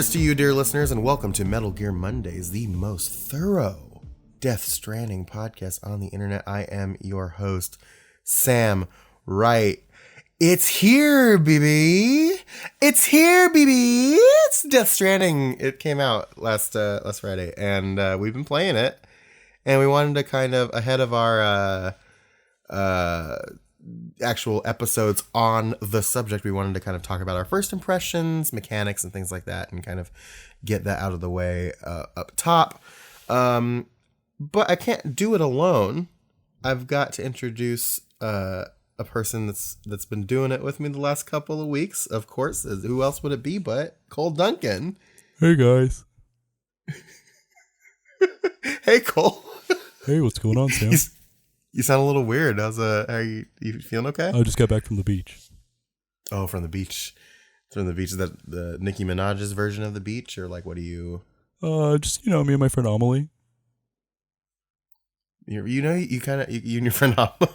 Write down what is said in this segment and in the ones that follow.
Cheers to you, dear listeners, and welcome to Metal Gear Mondays, the most thorough Death Stranding podcast on the internet. I am your host, Sam Wright. It's here, baby. It's here, baby. It's Death Stranding. It came out last Friday, and we've been playing it. And we wanted to kind of, ahead of our actual episodes on the subject, we wanted to kind of talk about our first impressions, mechanics, and things like that, and kind of get that out of the way up top. But I can't do it alone. I've got to introduce a person that's been doing it with me the last couple of weeks. Of course, who else would it be but Cole Duncan? Hey guys. Hey Cole. Hey, what's going on, Sam? You sound a little weird. Are you feeling okay? I just got back from the beach. Oh, from the beach. From the beach. Is that the Nicki Minaj's version of the beach? Or like, what do you... Just, me and my friend Amelie. You and your friend Amelie.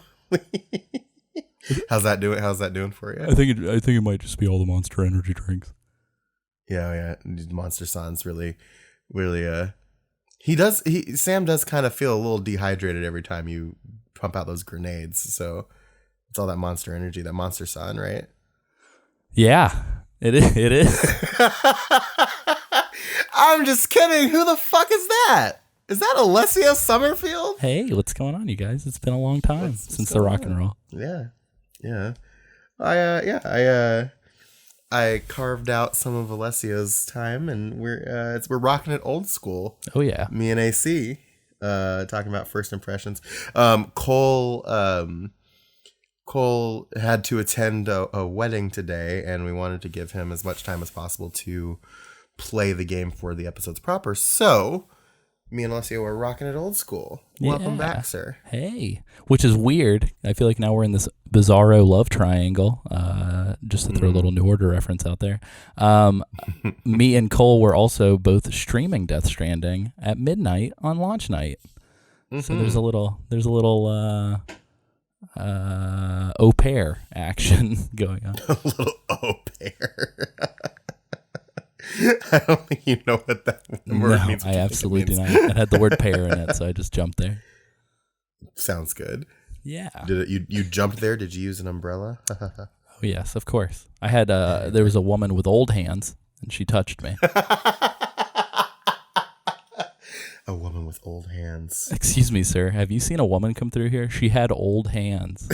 How's that doing for you? I think it might just be all the Monster Energy drinks. Yeah. Monster Son's really... Sam does kind of feel a little dehydrated every time you pump out those grenades. So it's all that Monster Energy, that Monster Sun, right? Yeah, it is. I'm just kidding. Who the fuck is that? Is that Alessio Summerfield? Hey, what's going on, you guys? It's been a long time since the rock and roll. Yeah. I carved out some of Alessio's time, and we're rocking it old school. Oh yeah, me and AC talking about first impressions. Cole had to attend a wedding today, and we wanted to give him as much time as possible to play the game for the episodes proper. So me and Alessio are rocking it old school. Welcome back, sir. Hey, which is weird. I feel like now we're in this bizarro love triangle. Just to throw a little New Order reference out there. Me and Cole were also both streaming Death Stranding at midnight on launch night. Mm-hmm. So there's a little au pair action going on. A little au pair. I don't think you know what that word means. I absolutely do not. It had the word pair in it, so I just jumped there. Sounds good. Yeah. You jumped there? Did you use an umbrella? Oh, yes, of course. I had there was a woman with old hands, and she touched me. A woman with old hands. Excuse me, sir. Have you seen a woman come through here? She had old hands.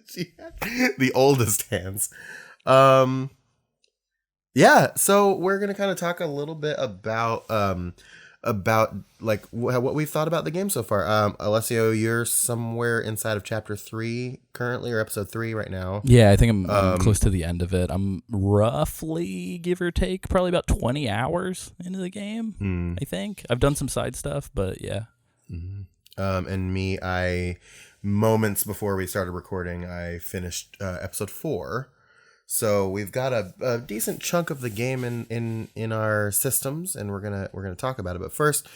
She had the oldest hands. Yeah, so we're gonna kind of talk a little bit about like what we've thought about the game so far. Alessio, you're somewhere inside of chapter 3 currently, or episode 3 right now. Yeah, I think I'm close to the end of it. I'm roughly, give or take, probably about 20 hours into the game. I think I've done some side stuff, but yeah. And me, moments before we started recording, I finished episode 4. So we've got a decent chunk of the game in our systems, and we're gonna talk about it. But first,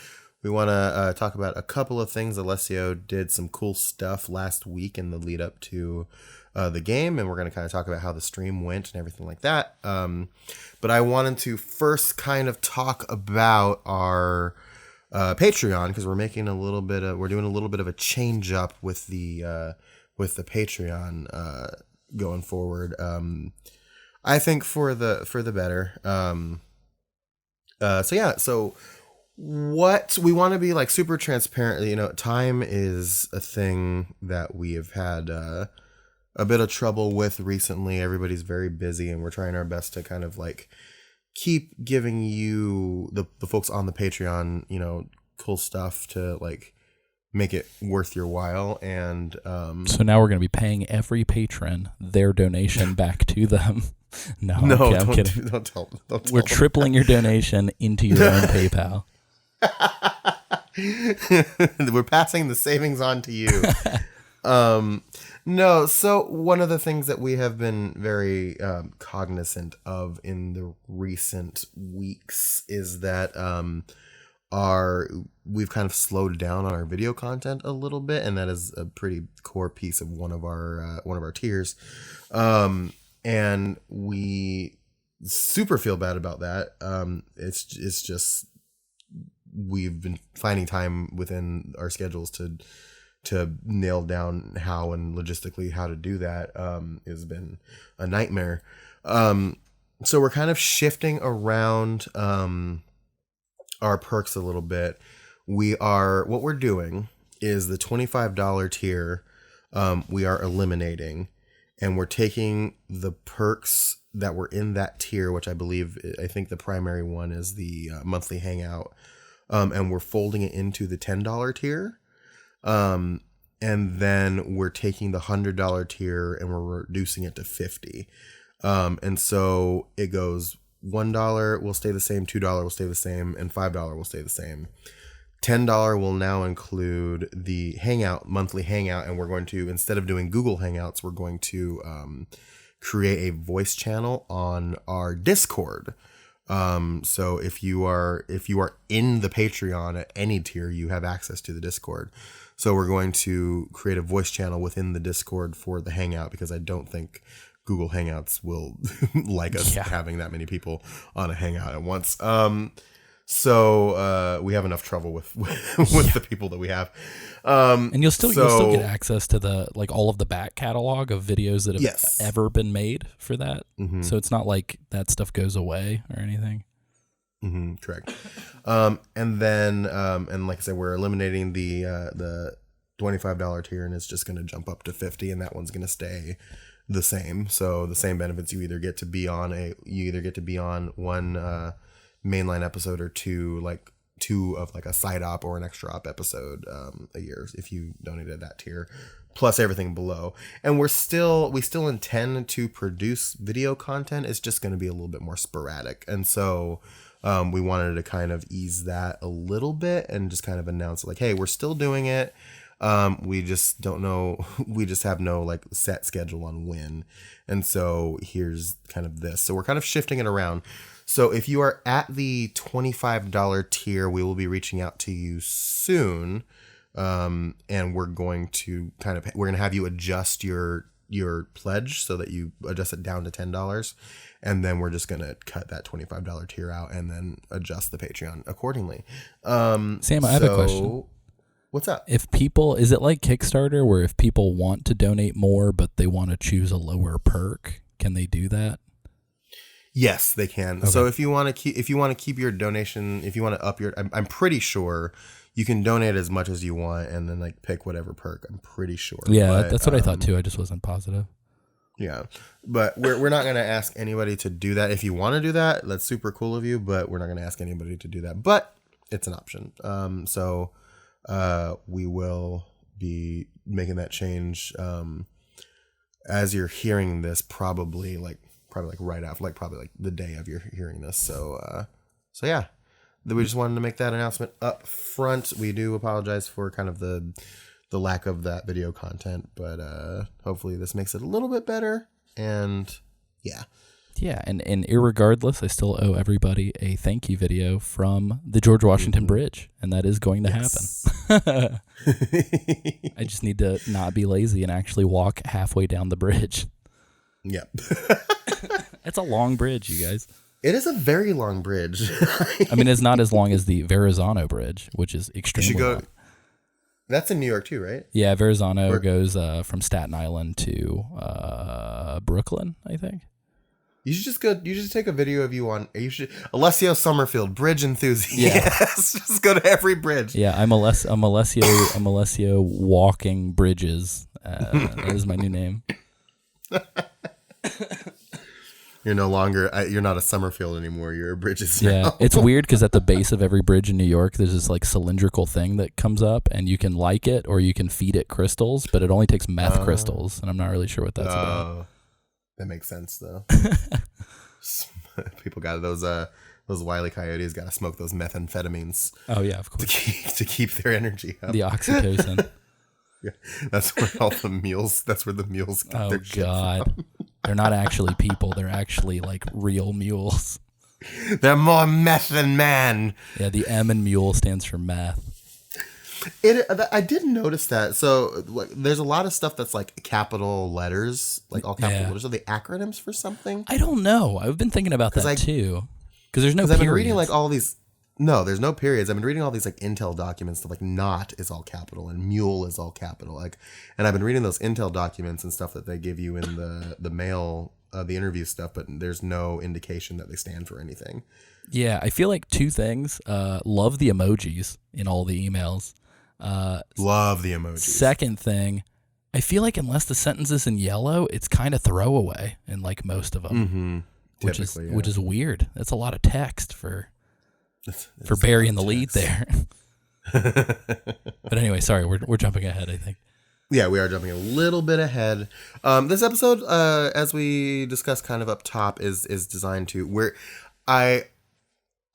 we want to talk about a couple of things. Alessio did some cool stuff last week in the lead up to the game, and we're gonna kind of talk about how the stream went and everything like that. But I wanted to first kind of talk about our Patreon, because we're doing a little bit of a change up with the Patreon going forward. I think for the better. So what we want to be like super transparent. Time is a thing that we have had a bit of trouble with recently. Everybody's very busy, and we're trying our best to kind of like keep giving you the folks on the Patreon, cool stuff to like make it worth your while. And so now we're going to be paying every patron their donation back to them. No, I'm kidding. Don't tell we're tripling your donation into your own PayPal. We're passing the savings on to you. No, so one of the things that we have been very cognizant of in the recent weeks is that we've kind of slowed down on our video content a little bit, and that is a pretty core piece of one of our tiers. And we super feel bad about that. It's just we've been finding time within our schedules to nail down how and logistically how to do that. Has been a nightmare. So we're kind of shifting around our perks a little bit. What we're doing is the $25 tier. We are eliminating, and we're taking the perks that were in that tier, which I think the primary one is the monthly hangout, and we're folding it into the $10 tier. And then we're taking the $100 tier and we're reducing it to $50. And so it goes $1 will stay the same, $2 will stay the same, and $5 will stay the same. $10 will now include the hangout, monthly hangout, and we're going to, instead of doing Google Hangouts, we're going to create a voice channel on our Discord. So if you are in the Patreon at any tier, you have access to the Discord. So we're going to create a voice channel within the Discord for the hangout, because I don't think Google Hangouts will like us having that many people on a hangout at once. So we have enough trouble with the people that we have. And you'll still get access to the all of the back catalog of videos that have ever been made for that. Mm-hmm. So it's not like that stuff goes away or anything. Mm-hmm, correct. And then and like I said, we're eliminating the $25 tier, and it's just going to jump up to $50, and that one's going to stay the same. So the same benefits. You either get to be on one mainline episode or two of a side op or an extra op episode a year if you donated that tier, plus everything below. And we still intend to produce video content. It's just going to be a little bit more sporadic, and so we wanted to kind of ease that a little bit and just kind of announce hey, we're still doing it. We just don't know. We just have no set schedule on when. And so here's kind of this. So we're kind of shifting it around. So if you are at the $25 tier, we will be reaching out to you soon. And we're going to have you adjust your pledge so that you adjust it down to $10. And then we're just going to cut that $25 tier out and then adjust the Patreon accordingly. Sam, I have a question. What's up? Is it like Kickstarter where if people want to donate more but they want to choose a lower perk, can they do that? Yes, they can. Okay. So if you want to keep your donation, if you want to up your, I'm pretty sure you can donate as much as you want and then pick whatever perk. I'm pretty sure. Yeah, that's what I thought too. I just wasn't positive. Yeah, but we're not going to ask anybody to do that. If you want to do that, that's super cool of you. But we're not going to ask anybody to do that. But it's an option. So we will be making that change as you're hearing this, probably right after, probably the day of your hearing this. So yeah, we just wanted to make that announcement up front. We do apologize for kind of the lack of that video content, but hopefully this makes it a little bit better. And yeah. Yeah, and irregardless, I still owe everybody a thank you video from the George Washington Bridge, and that is going to happen. I just need to not be lazy and actually walk halfway down the bridge. Yep. It's a long bridge, you guys. It is a very long bridge. I mean, it's not as long as the Verrazano Bridge, which is extremely long. That's in New York too, right? Yeah, Verrazano goes from Staten Island to Brooklyn, I think. You should take a video of you on. Alessio Summerfield, bridge enthusiast. Yeah. Just go to every bridge. Yeah, I'm Alessio walking bridges. That is my new name. You're not a Summerfield anymore. You're a Bridges now. Yeah, it's weird because at the base of every bridge in New York, there's this cylindrical thing that comes up, and you can like it or you can feed it crystals, but it only takes meth crystals, and I'm not really sure what that's about. That makes sense though. People got those Wile E. Coyotes got to smoke those methamphetamines. Oh yeah, of course. To keep their energy up. The oxytocin. Yeah, that's where the mules get their shit from. They're not actually people. They're actually real mules. They're more meth than man. Yeah, the M in mule stands for meth. I did notice that. So like, there's a lot of stuff that's like capital letters, like all capital letters. Are they acronyms for something? I don't know. I've been thinking about that too. Because there's no periods. I've been reading like all these. No, there's no periods. I've been reading all these like Intel documents that like not is all capital and mule is all capital. Like, and I've been reading those Intel documents and stuff that they give you in the mail, the interview stuff, but there's no indication that they stand for anything. Yeah, I feel like two things. Love the emojis in all the emails. Love the emojis. Second thing, I feel like unless the sentence is in yellow, it's kind of throwaway in like most of them, which is weird. That's a lot of text for burying the lead there. But anyway, sorry, we're jumping ahead, I think. Yeah, we are jumping a little bit ahead. This episode, as we discussed kind of up top, is designed to where I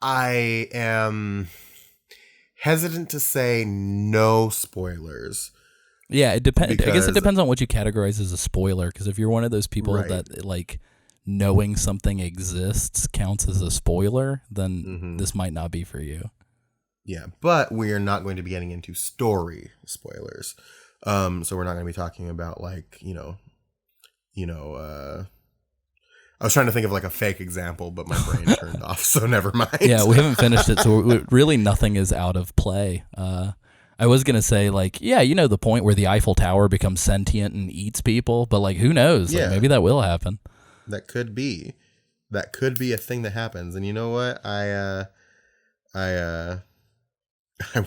am hesitant to say no spoilers. Yeah, it depends. I guess it depends on what you categorize as a spoiler. Because if you're one of those people that like knowing something exists counts as a spoiler, then this might not be for you. Yeah, but we are not going to be getting into story spoilers. So we're not going to be talking about like I was trying to think of like a fake example, but my brain turned off, so never mind. Yeah, we haven't finished it, so really nothing is out of play. I was going to say, like, yeah, you know the point where the Eiffel Tower becomes sentient and eats people, but like, who knows? Yeah. Like, maybe that will happen. That could be a thing that happens. And you know what? I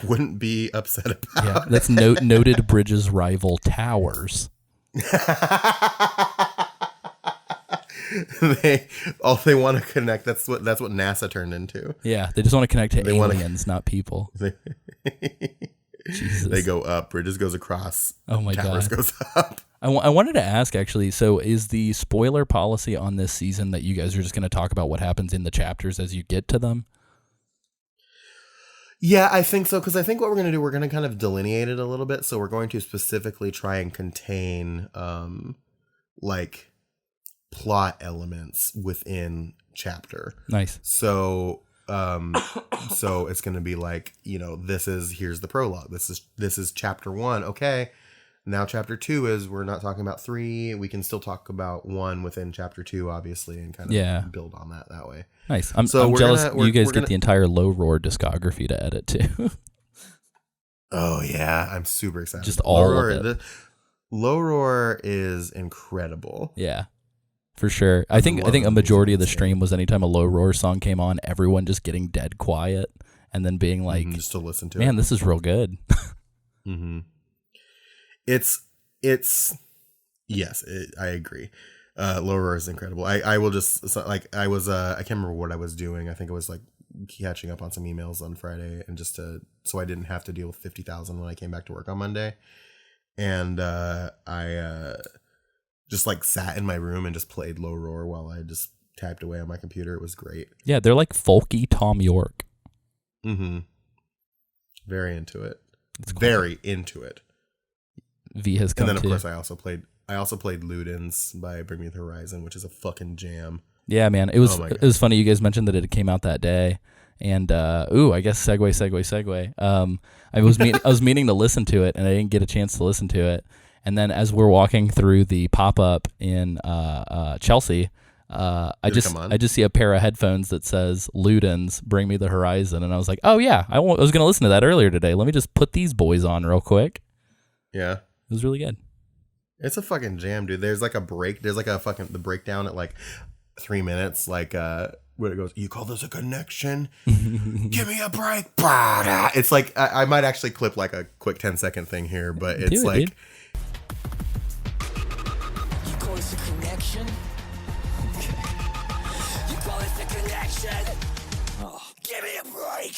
wouldn't be upset about Yeah, that's noted Bridges' rival towers. They want to connect. That's what NASA turned into. Yeah, they just want to connect to aliens, not people. Jesus. They go up. Bridges goes across. Oh my Towers God. goes up. I wanted to ask, actually, so is the spoiler policy on this season that you guys are just going to talk about what happens in the chapters as you get to them? Yeah, I think so, because I think what we're going to do, we're going to kind of delineate it a little bit. So we're going to specifically try and contain like plot elements within chapter. Nice. So so it's going to be like, here's the prologue. This is chapter 1. Okay. Now chapter 2 is, we're not talking about 3. We can still talk about 1 within chapter 2, obviously, and kind of build on that way. Nice. I'm jealous you guys get the entire Low Roar discography to edit too. Oh yeah, I'm super excited. Just all of it. Low Roar is incredible. Yeah. For sure. I think a majority of the stream was anytime a Low Roar song came on, everyone just getting dead quiet and then being like, just to listen to man, this is real good. Mm-hmm. I agree. Low Roar is incredible. I will just, like, I can't remember what I was doing. I think it was like catching up on some emails on Friday, and just so I didn't have to deal with 50,000 when I came back to work on Monday. And I just like sat in my room and just played Low Roar while I just typed away on my computer. It was great. Yeah, they're like folky Tom York. Mm-hmm. Very into it. It's very into it. V has come. And then of too. course I also played Ludens by Bring Me the Horizon, which is a fucking jam. Yeah, man. It was funny. You guys mentioned that it came out that day. And I guess segue. I was meaning to listen to it, and I didn't get a chance to listen to it. And then as we're walking through the pop-up in Chelsea, I just see a pair of headphones that says Ludens, Bring Me the Horizon, and I was like, oh yeah, I was going to listen to that earlier today. Let me just put these boys on real quick. Yeah, it was really good. It's a fucking jam, dude. There's like a break. There's like the breakdown at like 3 minutes, like where it goes, you call this a connection? Give me a break. It's like I might actually clip like a quick 10-second thing here, but it's like. Dude. You call this a connection? Okay. You call this a connection? Oh, give me a break.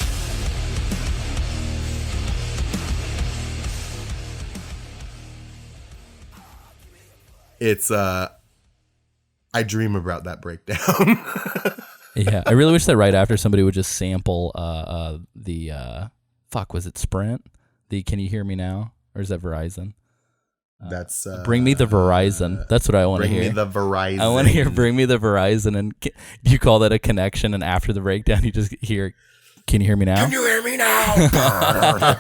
It's I dream about that breakdown. Yeah, I really wish that right after somebody would just sample the was it Sprint? The Can You Hear Me Now? Or is that Verizon? That's Bring Me the Verizon. That's what I want to hear. Bring Me the Verizon. I want to hear Bring Me the Verizon, and you call that a connection, and after the breakdown you just hear Can You Hear Me Now? Can you hear me now?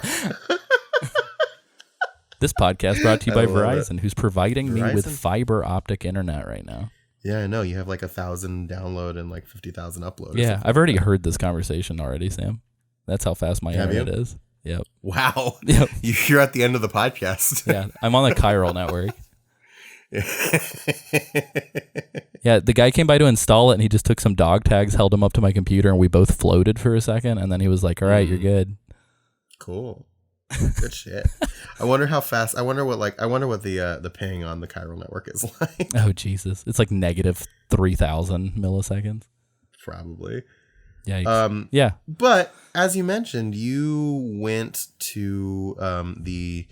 This podcast brought to you by I love Verizon, who's providing me with Verizon? fiber optic internet right now. Yeah, I know. You have like 1,000 download and like 50,000 upload. or Yeah, something I've already like that. heard this conversation already, Sam. That's how fast my Have internet you? is. Yep. Wow. Yep. You're at the end of the podcast. Yeah, I'm on the chiral network. Yeah, the guy came by to install it, and he just took some dog tags, held them up to my computer, and we both floated for a second, and then he was like, all right, you're good. Cool. Good shit. I wonder how fast. I wonder what the ping on the chiral network is like. Oh, Jesus. It's like negative 3,000 milliseconds. Probably. Yeah. Yeah. But as you mentioned, you went to the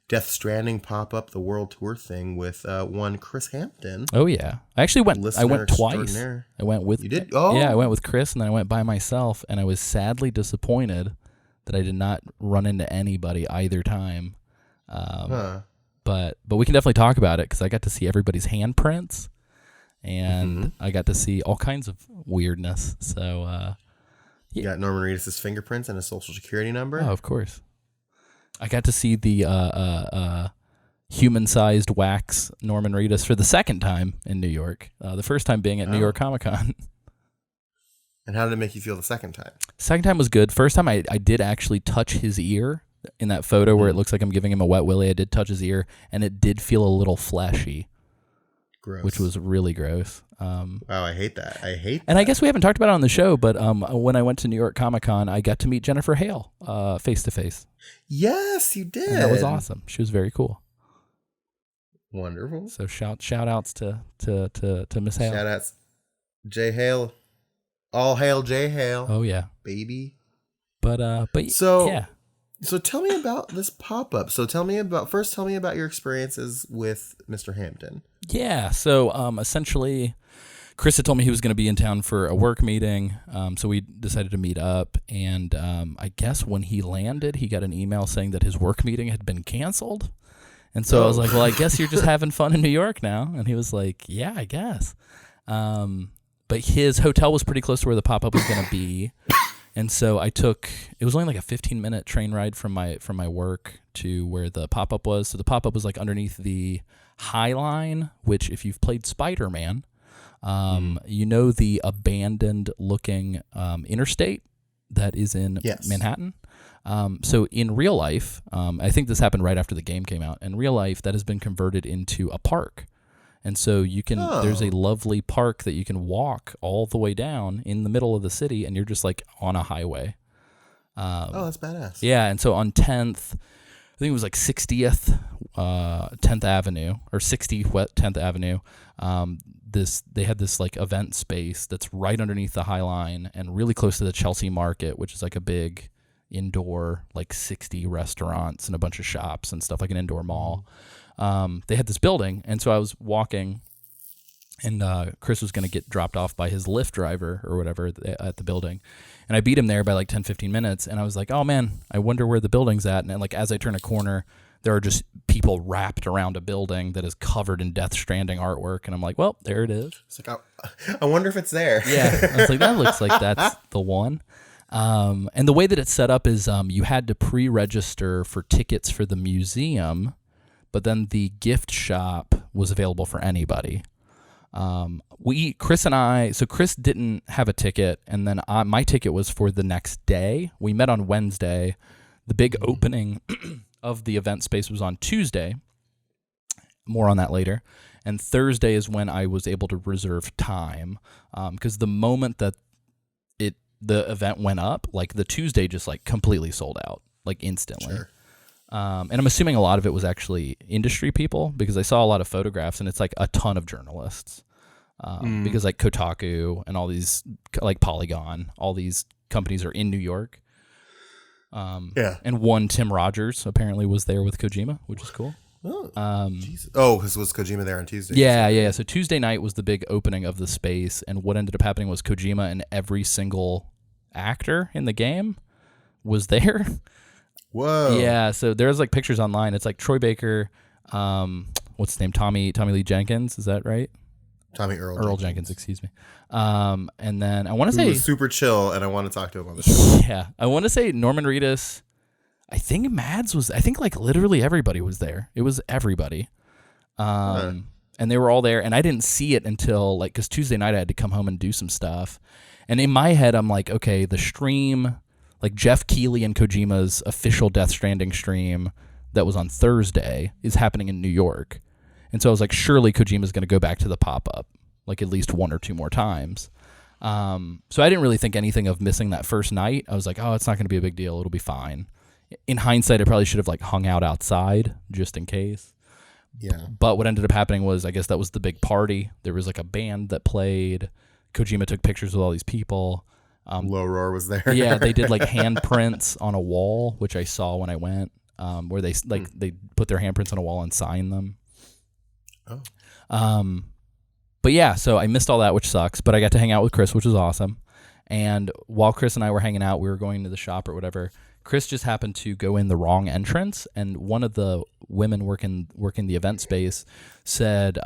Death Stranding pop-up, the world tour thing with one Chris Hampton. Oh, yeah. I actually went Listener twice. extraordinaire. I went with... You did? Oh. Yeah, I went with Chris, and then I went by myself, and I was sadly disappointed that I did not run into anybody either time. But we can definitely talk about it, because I got to see everybody's handprints, and I got to see all kinds of weirdness. So... You got Norman Reedus' fingerprints and his social security number. Oh, of course. I got to see the human-sized wax Norman Reedus for the second time in New York. The first time being at New York Comic Con. And how did it make you feel the second time? Second time was good. First time I did actually touch his ear in that photo where it looks like I'm giving him a wet willy. I did touch his ear, and it did feel a little fleshy. Gross. Which was really gross. Wow, I hate that. And I guess we haven't talked about it on the show, but when I went to New York Comic Con, I got to meet Jennifer Hale face to face. Yes, you did. And that was awesome. She was very cool. Wonderful. So shout outs to Miss Hale. Shout outs, Jay Hale. All hail Jay Hale. Oh yeah, baby. But so yeah. So tell me about this pop-up. Tell me about your experiences with Mr. Hampton. Yeah. So essentially, Chris had told me he was going to be in town for a work meeting. So we decided to meet up. And I guess when he landed, he got an email saying that his work meeting had been canceled. And so I was like, well, I guess you're just having fun in New York now. And he was like, yeah, I guess. But his hotel was pretty close to where the pop-up was going to be. And so it was only like a 15-minute train ride from my work to where the pop-up was. So the pop-up was like underneath the High Line, which if you've played Spider-Man, you know the abandoned-looking interstate that is in Manhattan. So in real life, I think this happened right after the game came out. In real life, that has been converted into a park. And so there's a lovely park that you can walk all the way down in the middle of the city, and you're just like on a highway. That's badass. Yeah, and so on 10th, I think it was like 60th 10th Avenue, or 60th 10th Avenue, they had this like event space that's right underneath the High Line and really close to the Chelsea Market, which is like a big indoor, like 60 restaurants and a bunch of shops and stuff, like an indoor mall. They had this building, and so I was walking, and Chris was going to get dropped off by his Lyft driver or whatever at the building, and I beat him there by like 10-15 minutes, and I was like, oh man, I wonder where the building's at. And like as I turn a corner, there are just people wrapped around a building that is covered in Death Stranding artwork, and I'm like, well, there it is. It's like, I wonder if it's there. Yeah, I was like, that looks like that's the one. And the way that it's set up is you had to pre-register for tickets for the museum, but then the gift shop was available for anybody. Chris didn't have a ticket, and then my ticket was for the next day. We met on Wednesday. The big opening of the event space was on Tuesday. More on that later. And Thursday is when I was able to reserve time, because the moment that the event went up, like the Tuesday just like completely sold out, like instantly. Sure. And I'm assuming a lot of it was actually industry people, because I saw a lot of photographs, and it's like a ton of journalists. Because like Kotaku and all these, like Polygon, all these companies are in New York. And one Tim Rogers apparently was there with Kojima, which is cool. Jesus. Because was Kojima there on Tuesday? Yeah. So Tuesday night was the big opening of the space, and what ended up happening was Kojima and every single actor in the game was there. Whoa. Yeah, so there's like pictures online. It's like Troy Baker, what's his name? Tommy Lee Jenkins, is that right? Tommy Earl Jenkins, excuse me. And then I want to say was super chill, and I want to talk to him on the show. Yeah, I want to say Norman Reedus. I think Mads was. I think like literally everybody was there. It was everybody. And they were all there, and I didn't see it until like because Tuesday night I had to come home and do some stuff, and in my head I'm like, okay, the stream, like Jeff Keighley and Kojima's official Death Stranding stream that was on Thursday is happening in New York, and so I was like, surely Kojima's going to go back to the pop up like at least one or two more times. So I didn't really think anything of missing that first night. I was like, oh, it's not going to be a big deal. It'll be fine. In hindsight, I probably should have like hung out outside just in case. Yeah. But what ended up happening was, I guess that was the big party. There was like a band that played. Kojima took pictures with all these people. Low Roar was there. Yeah, they did like handprints on a wall, which I saw when I went, where they they put their handprints on a wall and signed them. Oh. But yeah, so I missed all that, which sucks. But I got to hang out with Chris, which was awesome. And while Chris and I were hanging out, we were going to the shop or whatever. Chris just happened to go in the wrong entrance, and one of the women working the event space said,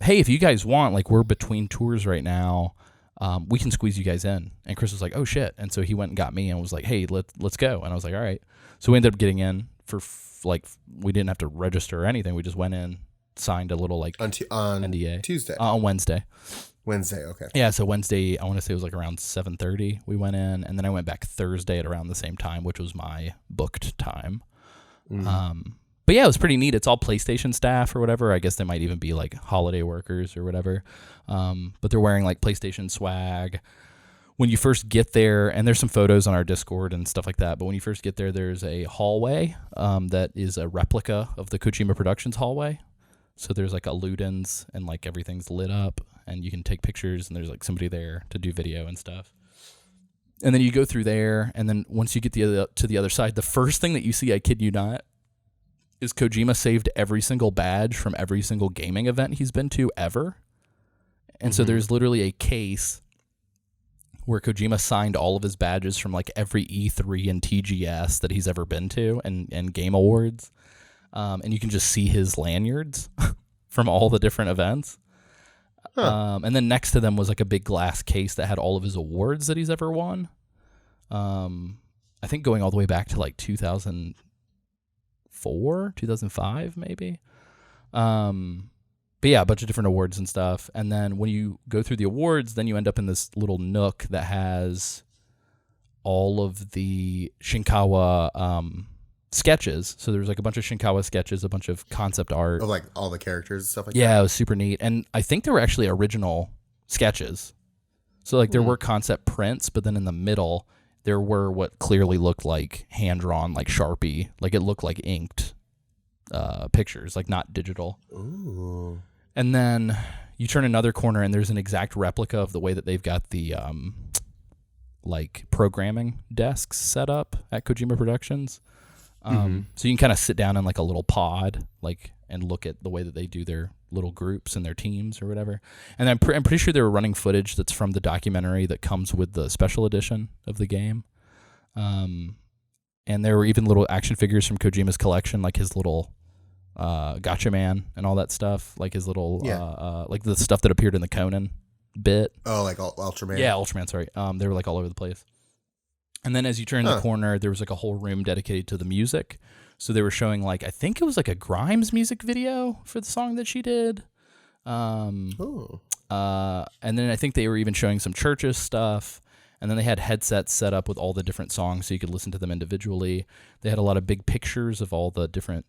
hey, if you guys want, like, we're between tours right now, we can squeeze you guys in. And Chris was like, oh shit. And so he went and got me and was like, hey, let's go. And I was like, all right. So we ended up getting in for we didn't have to register or anything. We just went in, signed a little like on NDA Tuesday, on Wednesday. Okay. Yeah, so Wednesday, I want to say it was like around 7:30 we went in, and then I went back Thursday at around the same time, which was my booked time. But yeah, it was pretty neat. It's all PlayStation staff or whatever. I guess they might even be like holiday workers or whatever. But they're wearing like PlayStation swag. When you first get there, and there's some photos on our Discord and stuff like that, but when you first get there, there's a hallway that is a replica of the Kojima Productions hallway. So there's like a Ludens, and like everything's lit up, and you can take pictures, and there's like somebody there to do video and stuff. And then you go through there, and then once you get to the other side, the first thing that you see, I kid you not, is Kojima saved every single badge from every single gaming event he's been to ever. And so there's literally a case where Kojima signed all of his badges from like every E3 and TGS that he's ever been to, and Game Awards. And you can just see his lanyards from all the different events. And then next to them was like a big glass case that had all of his awards that he's ever won. I think going all the way back to like 2004, 2005 maybe. But yeah, a bunch of different awards and stuff. And then when you go through the awards, then you end up in this little nook that has all of the Shinkawa sketches. So there's like a bunch of Shinkawa sketches, a bunch of concept art. Oh, like all the characters and stuff like that? Yeah, it was super neat. And I think there were actually original sketches. So like there were concept prints, but then in the middle, there were what clearly looked like hand-drawn, like Sharpie. Like it looked like inked pictures, like not digital. Ooh. And then you turn another corner, and there's an exact replica of the way that they've got the like programming desks set up at Kojima Productions. So you can kind of sit down in like a little pod, like, and look at the way that they do their little groups and their teams or whatever. And I'm pretty sure they were running footage that's from the documentary that comes with the special edition of the game. And there were even little action figures from Kojima's collection, like his little Gotcha Man and all that stuff, like his little like the stuff that appeared in the Conan bit. Oh, like Ultraman. Yeah, Ultraman. Sorry, they were like all over the place. And then as you turn the corner, there was like a whole room dedicated to the music. So they were showing like, I think it was like a Grimes music video for the song that she did. And then I think they were even showing some Churches stuff. And then they had headsets set up with all the different songs so you could listen to them individually. They had a lot of big pictures of all the different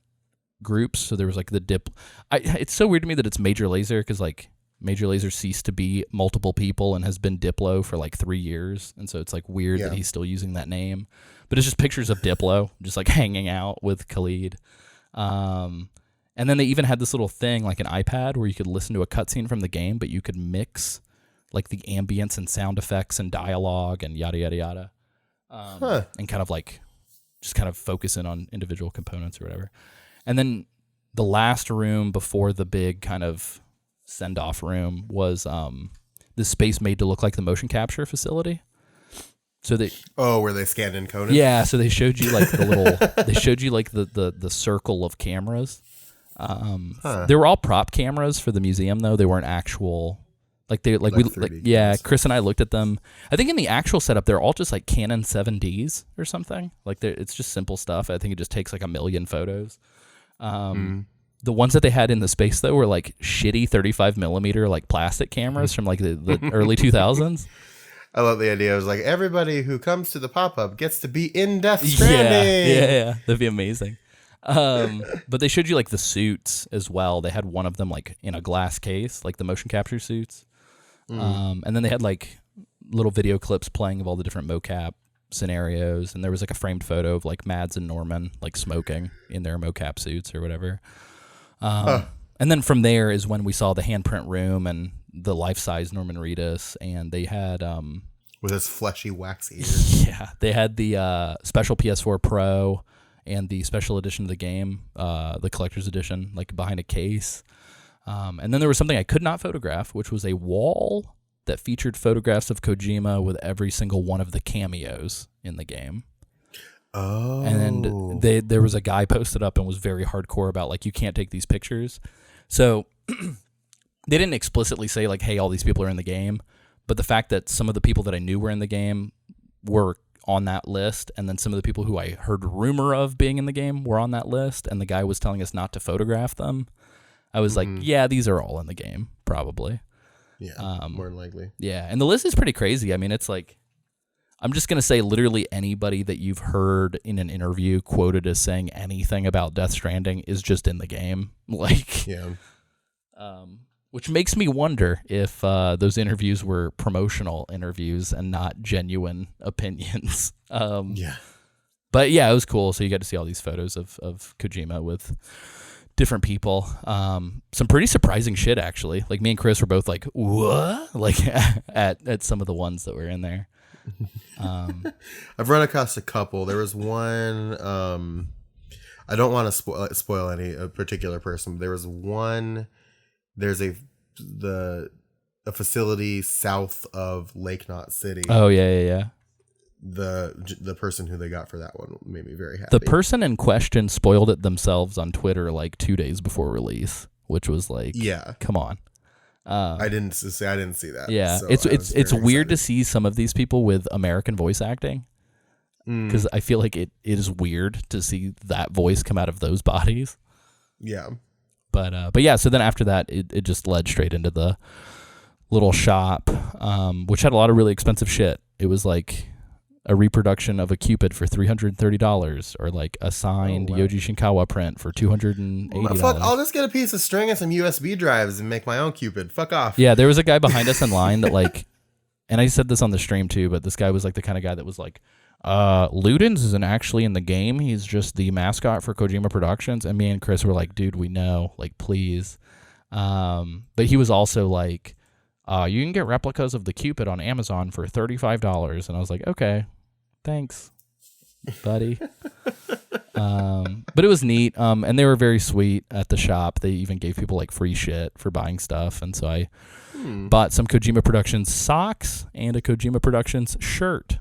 groups. So there was like the Dip. It's so weird to me that it's Major Lazer, because like Major Lazer ceased to be multiple people and has been Diplo for like 3 years. And so it's like weird that he's still using that name. But it's just pictures of Diplo just like hanging out with Khalid. And then they even had this little thing like an iPad where you could listen to a cutscene from the game, but you could mix like the ambience and sound effects and dialogue and yada, yada, yada. And kind of like just kind of focus in on individual components or whatever. And then the last room before the big kind of send-off room was this space made to look like the motion capture facility. So they where they scanned in Conan? Yeah, so they showed you like the little they showed you like the circle of cameras. They were all prop cameras for the museum though. They weren't actual Like they like, Like we 3D like, yeah, cameras. Chris and I looked at them. I think in the actual setup they're all just like Canon 7Ds or something. Like it's just simple stuff. I think it just takes like 1 million photos. The ones that they had in the space though were like shitty 35 millimeter like plastic cameras from like the early 2000s. I love the idea. It was like everybody who comes to the pop-up gets to be in Death Stranding. Yeah, that'd be amazing. But they showed you like the suits as well. They had one of them like in a glass case, like the motion capture suits. And then they had like little video clips playing of all the different mocap scenarios, and there was like a framed photo of like Mads and Norman like smoking in their mocap suits or whatever. And then from there is when we saw the handprint room and the life-size Norman Reedus, and they had with his fleshy waxy ears. yeah, they had the special PS4 Pro and the special edition of the game, the collector's edition, like behind a case. And then there was something I could not photograph, which was a wall that featured photographs of Kojima with every single one of the cameos in the game. Oh. And there was a guy posted up and was very hardcore about like, you can't take these pictures. So they didn't explicitly say like, hey, all these people are in the game. But the fact that some of the people that I knew were in the game were on that list, and then some of the people who I heard rumor of being in the game were on that list, and the guy was telling us not to photograph them, I was like, yeah, these are all in the game, probably. Yeah, more than likely. Yeah, and the list is pretty crazy. I mean, it's like, I'm just going to say literally anybody that you've heard in an interview quoted as saying anything about Death Stranding is just in the game. Like, Yeah. Which makes me wonder if those interviews were promotional interviews and not genuine opinions. Yeah. But yeah, it was cool. So you got to see all these photos of Kojima with different people. Some pretty surprising shit, actually. Like me and Chris were both like, what? Like at some of the ones that were in there. I've run across a couple. There was one. I don't want to spoil any particular person. But there was one. There's a facility south of Lake Knot City. Oh yeah. The person who they got for that one made me very happy. The person in question spoiled it themselves on Twitter like 2 days before release, which was like, yeah, come on. I didn't see that. Yeah, so it's weird excited to see some of these people with American voice acting, because I feel like it is weird to see that voice come out of those bodies. Yeah. But yeah, so then after that, it just led straight into the little shop, which had a lot of really expensive shit. It was like a reproduction of a Cupid for $330, or like a signed Yoji Shinkawa print for $280. Fuck, I'll just get a piece of string and some USB drives and make my own Cupid. Fuck off. Yeah, there was a guy behind us in line that like, and I said this on the stream too, but this guy was like the kind of guy that was like, Ludens isn't actually in the game. He's just the mascot for Kojima Productions. And me and Chris were like, dude, we know, like, please. But he was also like, you can get replicas of the Cupid on Amazon for $35. And I was like, okay, thanks, buddy. But it was neat. And they were very sweet at the shop. They even gave people like free shit for buying stuff. And so I bought some Kojima Productions socks and a Kojima Productions shirt.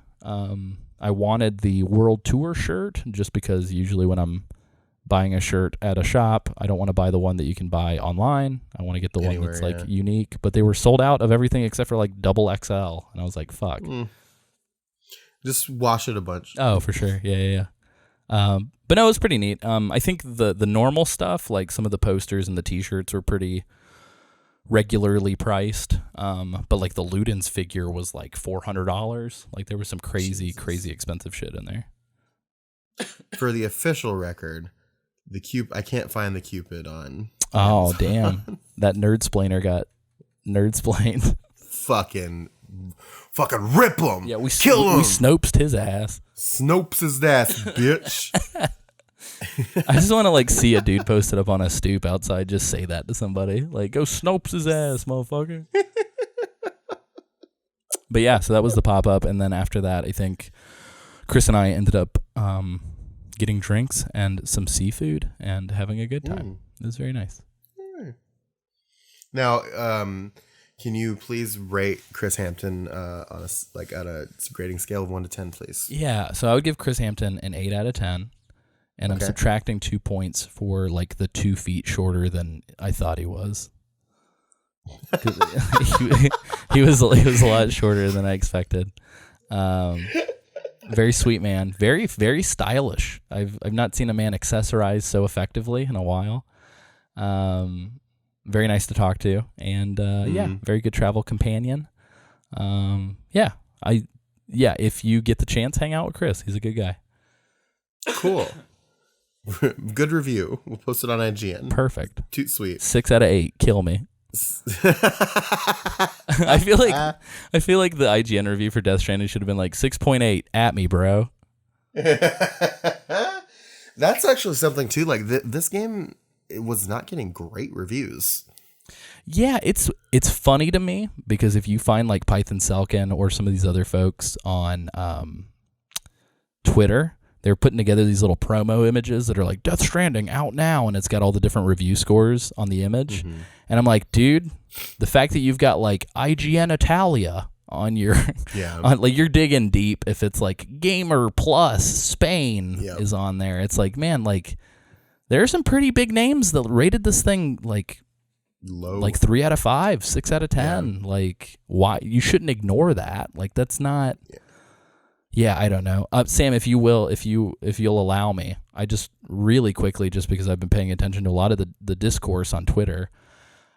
I wanted the World Tour shirt just because usually when I'm buying a shirt at a shop, I don't want to buy the one that you can buy online. I want to get the one that's like unique, but they were sold out of everything except for like double XL. And I was like, fuck. Just wash it a bunch. Oh, for sure. Yeah. But no, it was pretty neat. I think the normal stuff, like some of the posters and the t-shirts were pretty regularly priced. But like the Ludens figure was like $400. Like there was some crazy expensive shit in there. For the official record, I can't find the Cupid on. Oh, damn. That nerdsplainer got nerdsplained. Fucking rip him. Yeah, we kill him. We Snopes his ass. Snopes his ass, bitch. I just want to like see a dude posted up on a stoop outside just say that to somebody. Like, go Snopes his ass, motherfucker. But yeah, so that was the pop-up. And then after that, I think Chris and I ended up getting drinks and some seafood and having a good time. It was very nice. Now, can you please rate Chris Hampton on at a grading scale of 1 to 10, please? Yeah, so I would give Chris Hampton an 8 out of 10. And I'm subtracting 2 points for like the 2 feet shorter than I thought he was. He was a lot shorter than I expected. Very sweet man, very very stylish. I've not seen a man accessorize so effectively in a while. Very nice to talk to, and very good travel companion. If you get the chance, hang out with Chris. He's a good guy. Cool. Good review. We'll post it on IGN. Perfect. Too sweet. 6 out of 8. Kill me. I feel like the IGN review for Death Stranding should have been like 6.8 at me, bro. That's actually something too. Like this game, it was not getting great reviews. Yeah, it's funny to me because if you find like Python Selkin or some of these other folks on Twitter, they're putting together these little promo images that are like Death Stranding out now, and it's got all the different review scores on the image. Mm-hmm. And I'm like, dude, the fact that you've got like IGN Italia on your like you're digging deep. If it's like Gamer Plus Spain is on there, it's like, man, like there are some pretty big names that rated this thing like low, like 3 out of 5, 6 out of 10. Like, why you shouldn't ignore that? Like, that's not. Yeah, I don't know. Sam, if you'll allow me, I just really quickly, just because I've been paying attention to a lot of the discourse on Twitter,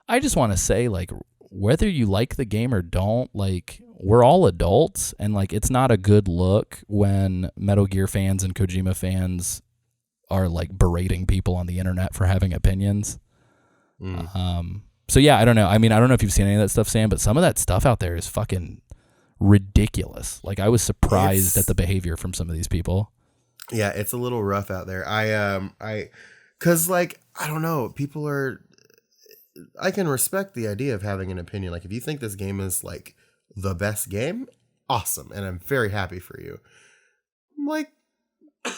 I just want to say, like, whether you like the game or don't, like, we're all adults, and like, it's not a good look when Metal Gear fans and Kojima fans are like berating people on the internet for having opinions. So yeah, I don't know. I mean, I don't know if you've seen any of that stuff, Sam, but some of that stuff out there is fucking ridiculous. Like, I was surprised at the behavior from some of these people. Yeah, it's a little rough out there. Cause like, I don't know, I can respect the idea of having an opinion. Like, if you think this game is like the best game, awesome. And I'm very happy for you. Like,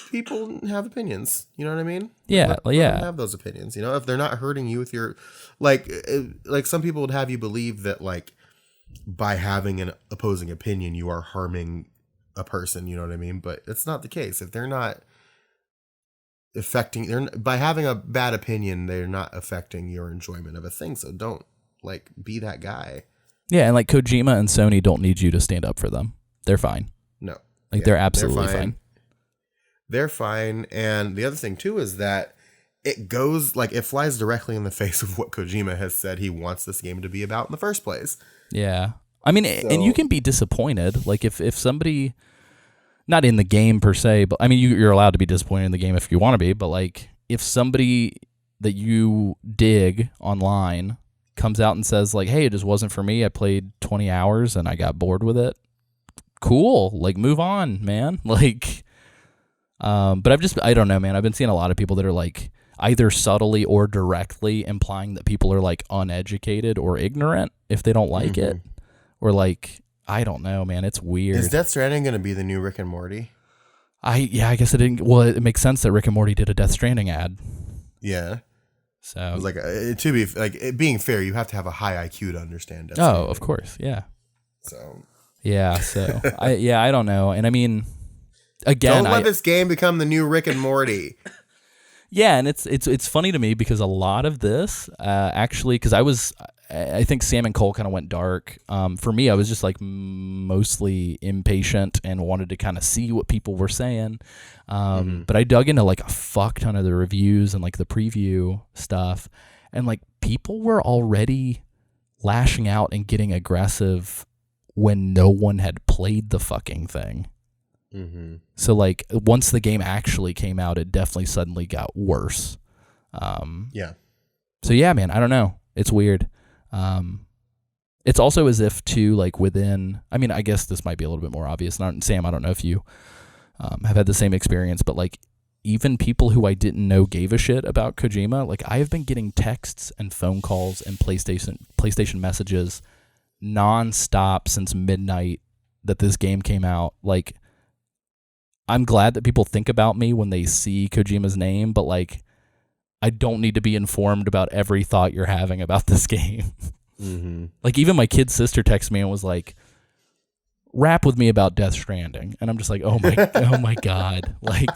people have opinions, you know what I mean? Yeah. Let them have those opinions, you know, if they're not hurting you with your, like some people would have you believe that like, by having an opposing opinion, you are harming a person, you know what I mean? But it's not the case. If they're not by having a bad opinion, they're not affecting your enjoyment of a thing. So don't like be that guy. Yeah. And like Kojima and Sony don't need you to stand up for them. They're fine. No. Like they're absolutely fine. They're fine. And the other thing too is that it goes like it flies directly in the face of what Kojima has said he wants this game to be about in the first place. Yeah. I mean, and you can be disappointed. Like if somebody, not in the game per se, but I mean, you're allowed to be disappointed in the game if you want to be, but like if somebody that you dig online comes out and says like, hey, it just wasn't for me. I played 20 hours and I got bored with it. Cool. Like move on, man. Like, but I don't know, man. I've been seeing a lot of people that are like either subtly or directly implying that people are like uneducated or ignorant if they don't like it, or like, I don't know, man. It's weird. Is Death Stranding going to be the new Rick and Morty? I guess it didn't. Well, it makes sense that Rick and Morty did a Death Stranding ad. Yeah. So it was like, to be like it being fair, you have to have a high IQ to understand Death Stranding. Oh, of course. Yeah. So. Yeah. So I don't know. And I mean, again, don't let this game become the new Rick and Morty. Yeah, and it's funny to me because a lot of this actually, because I think Sam and Cole kind of went dark. For me, I was just like mostly impatient and wanted to kind of see what people were saying. But I dug into like a fuck ton of the reviews and like the preview stuff, and like people were already lashing out and getting aggressive when no one had played the fucking thing. So like once the game actually came out, it definitely suddenly got worse. Yeah. So yeah, man, I don't know. It's weird. It's also as if too, like within, I mean, I guess this might be a little bit more obvious. Sam, I don't know if you have had the same experience, but like even people who I didn't know gave a shit about Kojima, like I have been getting texts and phone calls and PlayStation messages nonstop since midnight that this game came out. Like, I'm glad that people think about me when they see Kojima's name, but like, I don't need to be informed about every thought you're having about this game. Like, even my kid's sister texted me and was like, rap with me about Death Stranding. And I'm just like, oh my God. Like,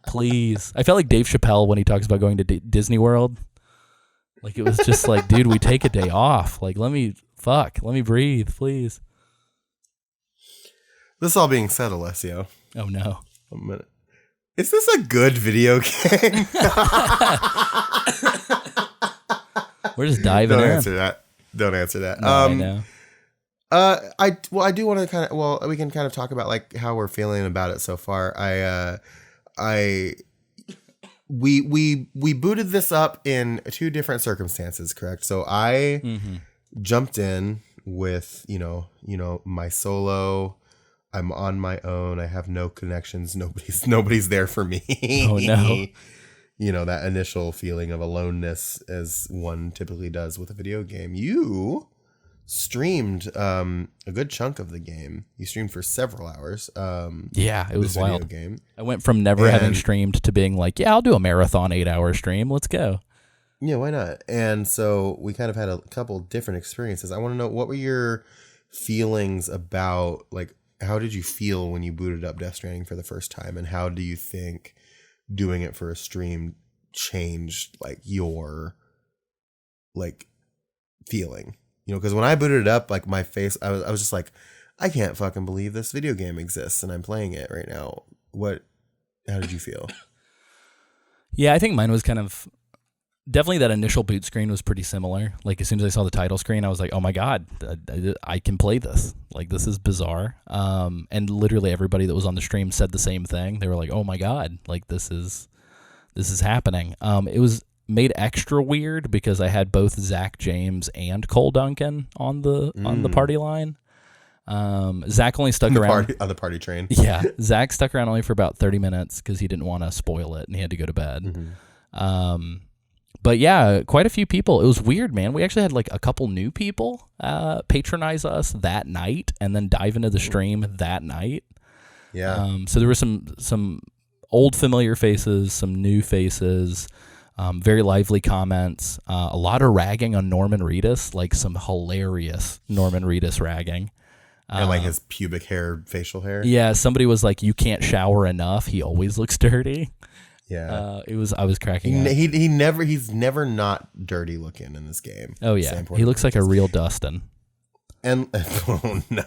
please. I felt like Dave Chappelle when he talks about going to Disney World. Like, it was just like, dude, we take a day off. Like, let me breathe, please. This all being said, Alessio. Oh, no. Is this a good video game? We're just diving in. Don't answer that. No, I know. I do want to we can kind of talk about like how we're feeling about it so far. We booted this up in two different circumstances, correct? So I jumped in with, you know, my solo. I'm on my own. I have no connections. Nobody's there for me. Oh no. You know, that initial feeling of aloneness as one typically does with a video game. You streamed a good chunk of the game. You streamed for several hours. Yeah, it was wild. Game. I went from never having streamed to being like, yeah, I'll do a marathon 8-hour stream. Let's go. Yeah, why not? And so we kind of had a couple different experiences. I want to know, what were your feelings about, like, how did you feel when you booted up Death Stranding for the first time? And how do you think doing it for a stream changed, like, your, like, feeling? You know, because when I booted it up, like, my face, I was just like, I can't fucking believe this video game exists and I'm playing it right now. How did you feel? Yeah, I think mine was kind of, definitely that initial boot screen was pretty similar. Like, as soon as I saw the title screen, I was like, oh my God, I can play this. Like, this is bizarre. And literally everybody that was on the stream said the same thing. They were like, oh my God, like, this is happening. It was made extra weird because I had both Zach James and Cole Duncan on the party line. Zach only stuck around on the party train. Yeah, Zach stuck around only for about 30 minutes because he didn't want to spoil it and he had to go to bed. But yeah, quite a few people. It was weird, man. We actually had like a couple new people patronize us that night and then dive into the stream that night. Yeah. So there were some old familiar faces, some new faces, very lively comments, a lot of ragging on Norman Reedus, like some hilarious Norman Reedus ragging. And like his pubic hair, facial hair. Yeah, somebody was like, "You can't shower enough. He always looks dirty." Yeah, I was cracking up. He's never not dirty looking in this game. Oh yeah, he looks like a real Dustin. And oh no.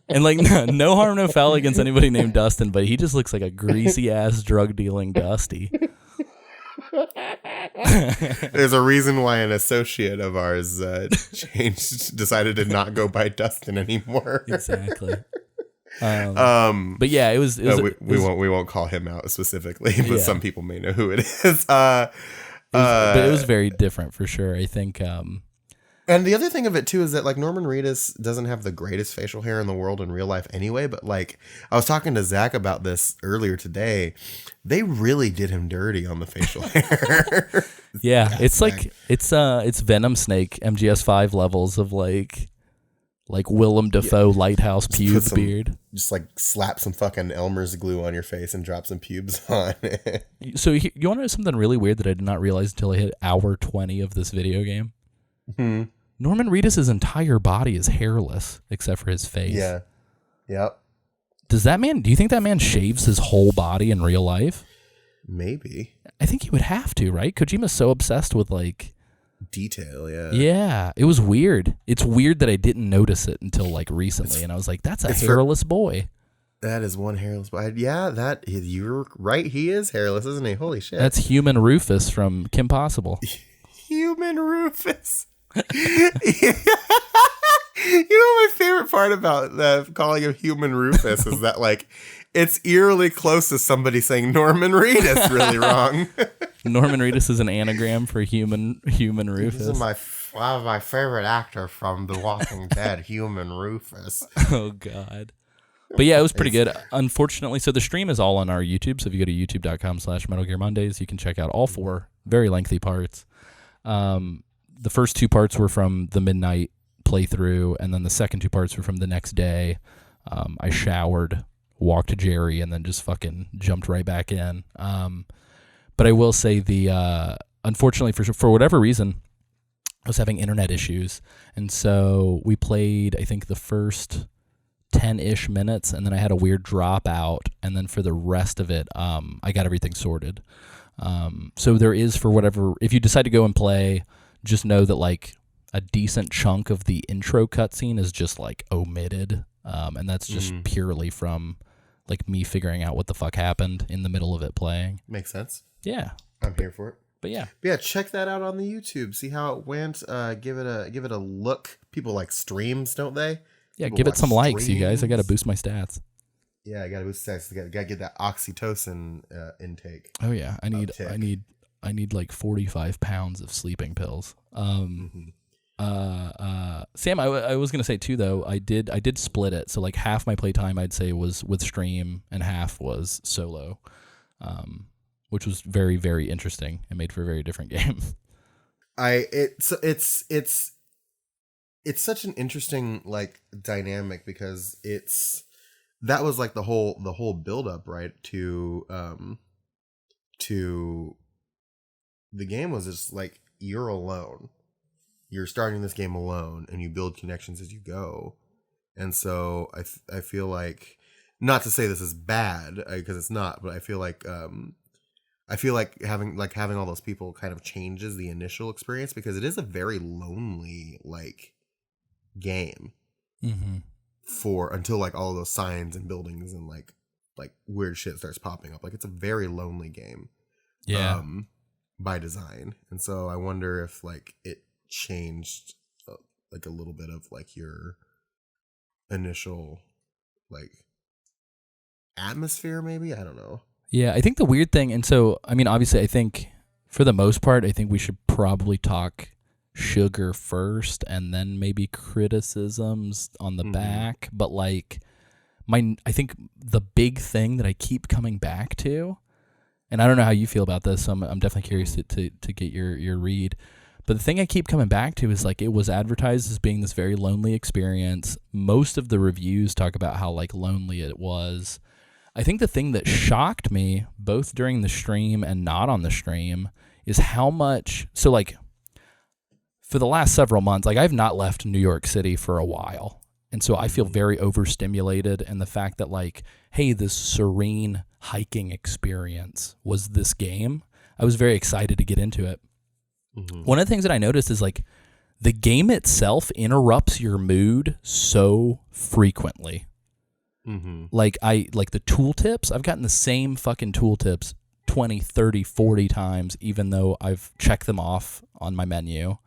And like, no harm, no foul against anybody named Dustin, but he just looks like a greasy ass drug dealing Dusty. There's a reason why an associate of ours decided to not go by Dustin anymore. Exactly. But yeah, we won't call him out specifically, but some people may know who it is. But it was very different for sure. I think. And the other thing of it too is that like Norman Reedus doesn't have the greatest facial hair in the world in real life anyway. But like I was talking to Zach about this earlier today, they really did him dirty on the facial hair. Yeah, it's like it's Venom Snake MGS5 levels of like Willem Dafoe Lighthouse pubes beard. Just like slap some fucking Elmer's glue on your face and drop some pubes on it. So you want to know something really weird that I did not realize until I hit hour 20 of this video game? Norman Reedus' entire body is hairless except for his face. Yeah. Yep. Do you think that man shaves his whole body in real life? Maybe. I think he would have to, right? Kojima's so obsessed with like detail, yeah. Yeah, it was weird. It's weird that I didn't notice it until like recently, and I was like, that's a hairless boy. That is one hairless boy. Yeah, you're right. He is hairless, isn't he? Holy shit. That's Human Rufus from Kim Possible. Human Rufus. You know, my favorite part about calling him Human Rufus is that like it's eerily close to somebody saying Norman Reedus really wrong. Norman Reedus is an anagram for human Rufus. This is one of my favorite actor from The Walking Dead, Human Rufus. Oh God. But yeah, it was pretty good. Unfortunately, so the stream is all on our YouTube. So if you go to youtube.com/Metal Gear Mondays, you can check out all 4 very lengthy parts. The first 2 parts were from the midnight playthrough, and then the second 2 parts were from the next day. I showered, walked to Jerry, and then just fucking jumped right back in. But I will say unfortunately for whatever reason, I was having internet issues, and so we played I think the first 10-ish minutes, and then I had a weird drop out, and then for the rest of it, I got everything sorted. So there is, for whatever, if you decide to go and play, just know that like a decent chunk of the intro cutscene is just like omitted, and that's just purely from like me figuring out what the fuck happened in the middle of it playing. Makes sense. Yeah, I'm here for it. but yeah. But yeah, check that out on the YouTube. See how it went. Give it a look. People like streams, don't they? Yeah, People give it watch some likes, you guys. I got to streams. boost my stats. Yeah, I gotta boost sex. Gotta get that oxytocin intake. Oh yeah, I Uptick. need like 45 pounds of sleeping pills. Sam, I was gonna say too though, I did split it. So like half my playtime I'd say was with stream and half was solo, which was very, very interesting and made for a very different game. It's such an interesting like dynamic because that was like the whole build up, right, to the game was just like you're alone. You're starting this game alone and you build connections as you go. And so I feel like, not to say this is bad because it's not, but I feel like having all those people kind of changes the initial experience because it is a very lonely like game for until like all of those signs and buildings and like weird shit starts popping up. Like it's a very lonely game. Yeah. By design. And so I wonder if like it changed like a little bit of like your initial like atmosphere maybe. I don't know. Yeah, I think the weird thing, and so I mean obviously I think for the most part I think we should probably talk sugar first and then maybe criticisms on the back, but like I think the big thing that I keep coming back to, and I don't know how you feel about this, so I'm definitely curious to get your read. But the thing I keep coming back to is like it was advertised as being this very lonely experience. Most of the reviews talk about how like lonely it was. I think the thing that shocked me both during the stream and not on the stream is how much, so like for the last several months, like I've not left New York City for a while. And so I feel very overstimulated, and the fact that like, hey, this serene hiking experience was this game. I was very excited to get into it. One of the things that I noticed is like the game itself interrupts your mood so frequently. Like the tooltips, I've gotten the same fucking tooltips 20, 30, 40 times, even though I've checked them off on my menu.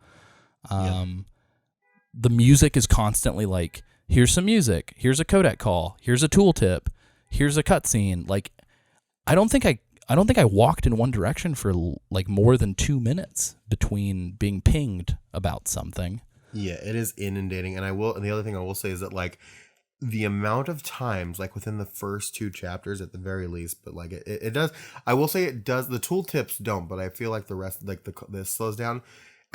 The music is constantly like, here's some music, here's a codec call, here's a tooltip, here's a cutscene. Like, I don't think I walked in one direction for like more than 2 minutes between being pinged about something. Yeah, it is inundating. And the other thing I will say is that like the amount of times, like within the first 2 chapters at the very least, but like it does, I will say it does, the tooltips don't, but I feel like the rest, like this slows down.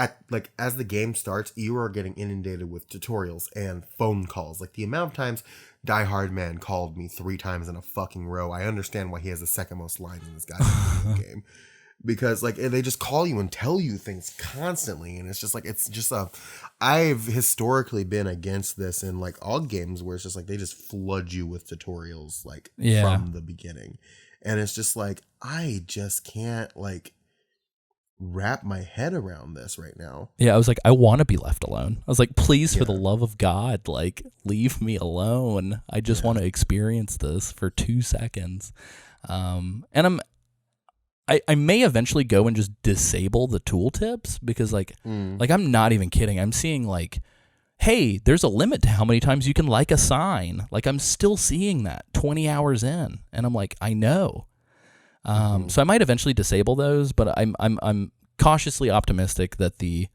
At like as the game starts, you are getting inundated with tutorials and phone calls. Like the amount of times Die Hard Man called me 3 times in a fucking row. I understand why he has the second most lines in this goddamn game. Because like they just call you and tell you things constantly, and it's just like I've historically been against this in like all games where it's just like they just flood you with tutorials like from the beginning. And it's just like I just can't like wrap my head around this right now. Yeah, I was like, I want to be left alone. I was like, please, for the love of God, like, leave me alone. I just want to experience this for 2 seconds. And I may eventually go and just disable the tooltips because, like, I'm not even kidding. I'm seeing, like, hey, there's a limit to how many times you can like a sign. Like, I'm still seeing that 20 hours in. And I'm like, I know. So I might eventually disable those, but I'm cautiously optimistic that the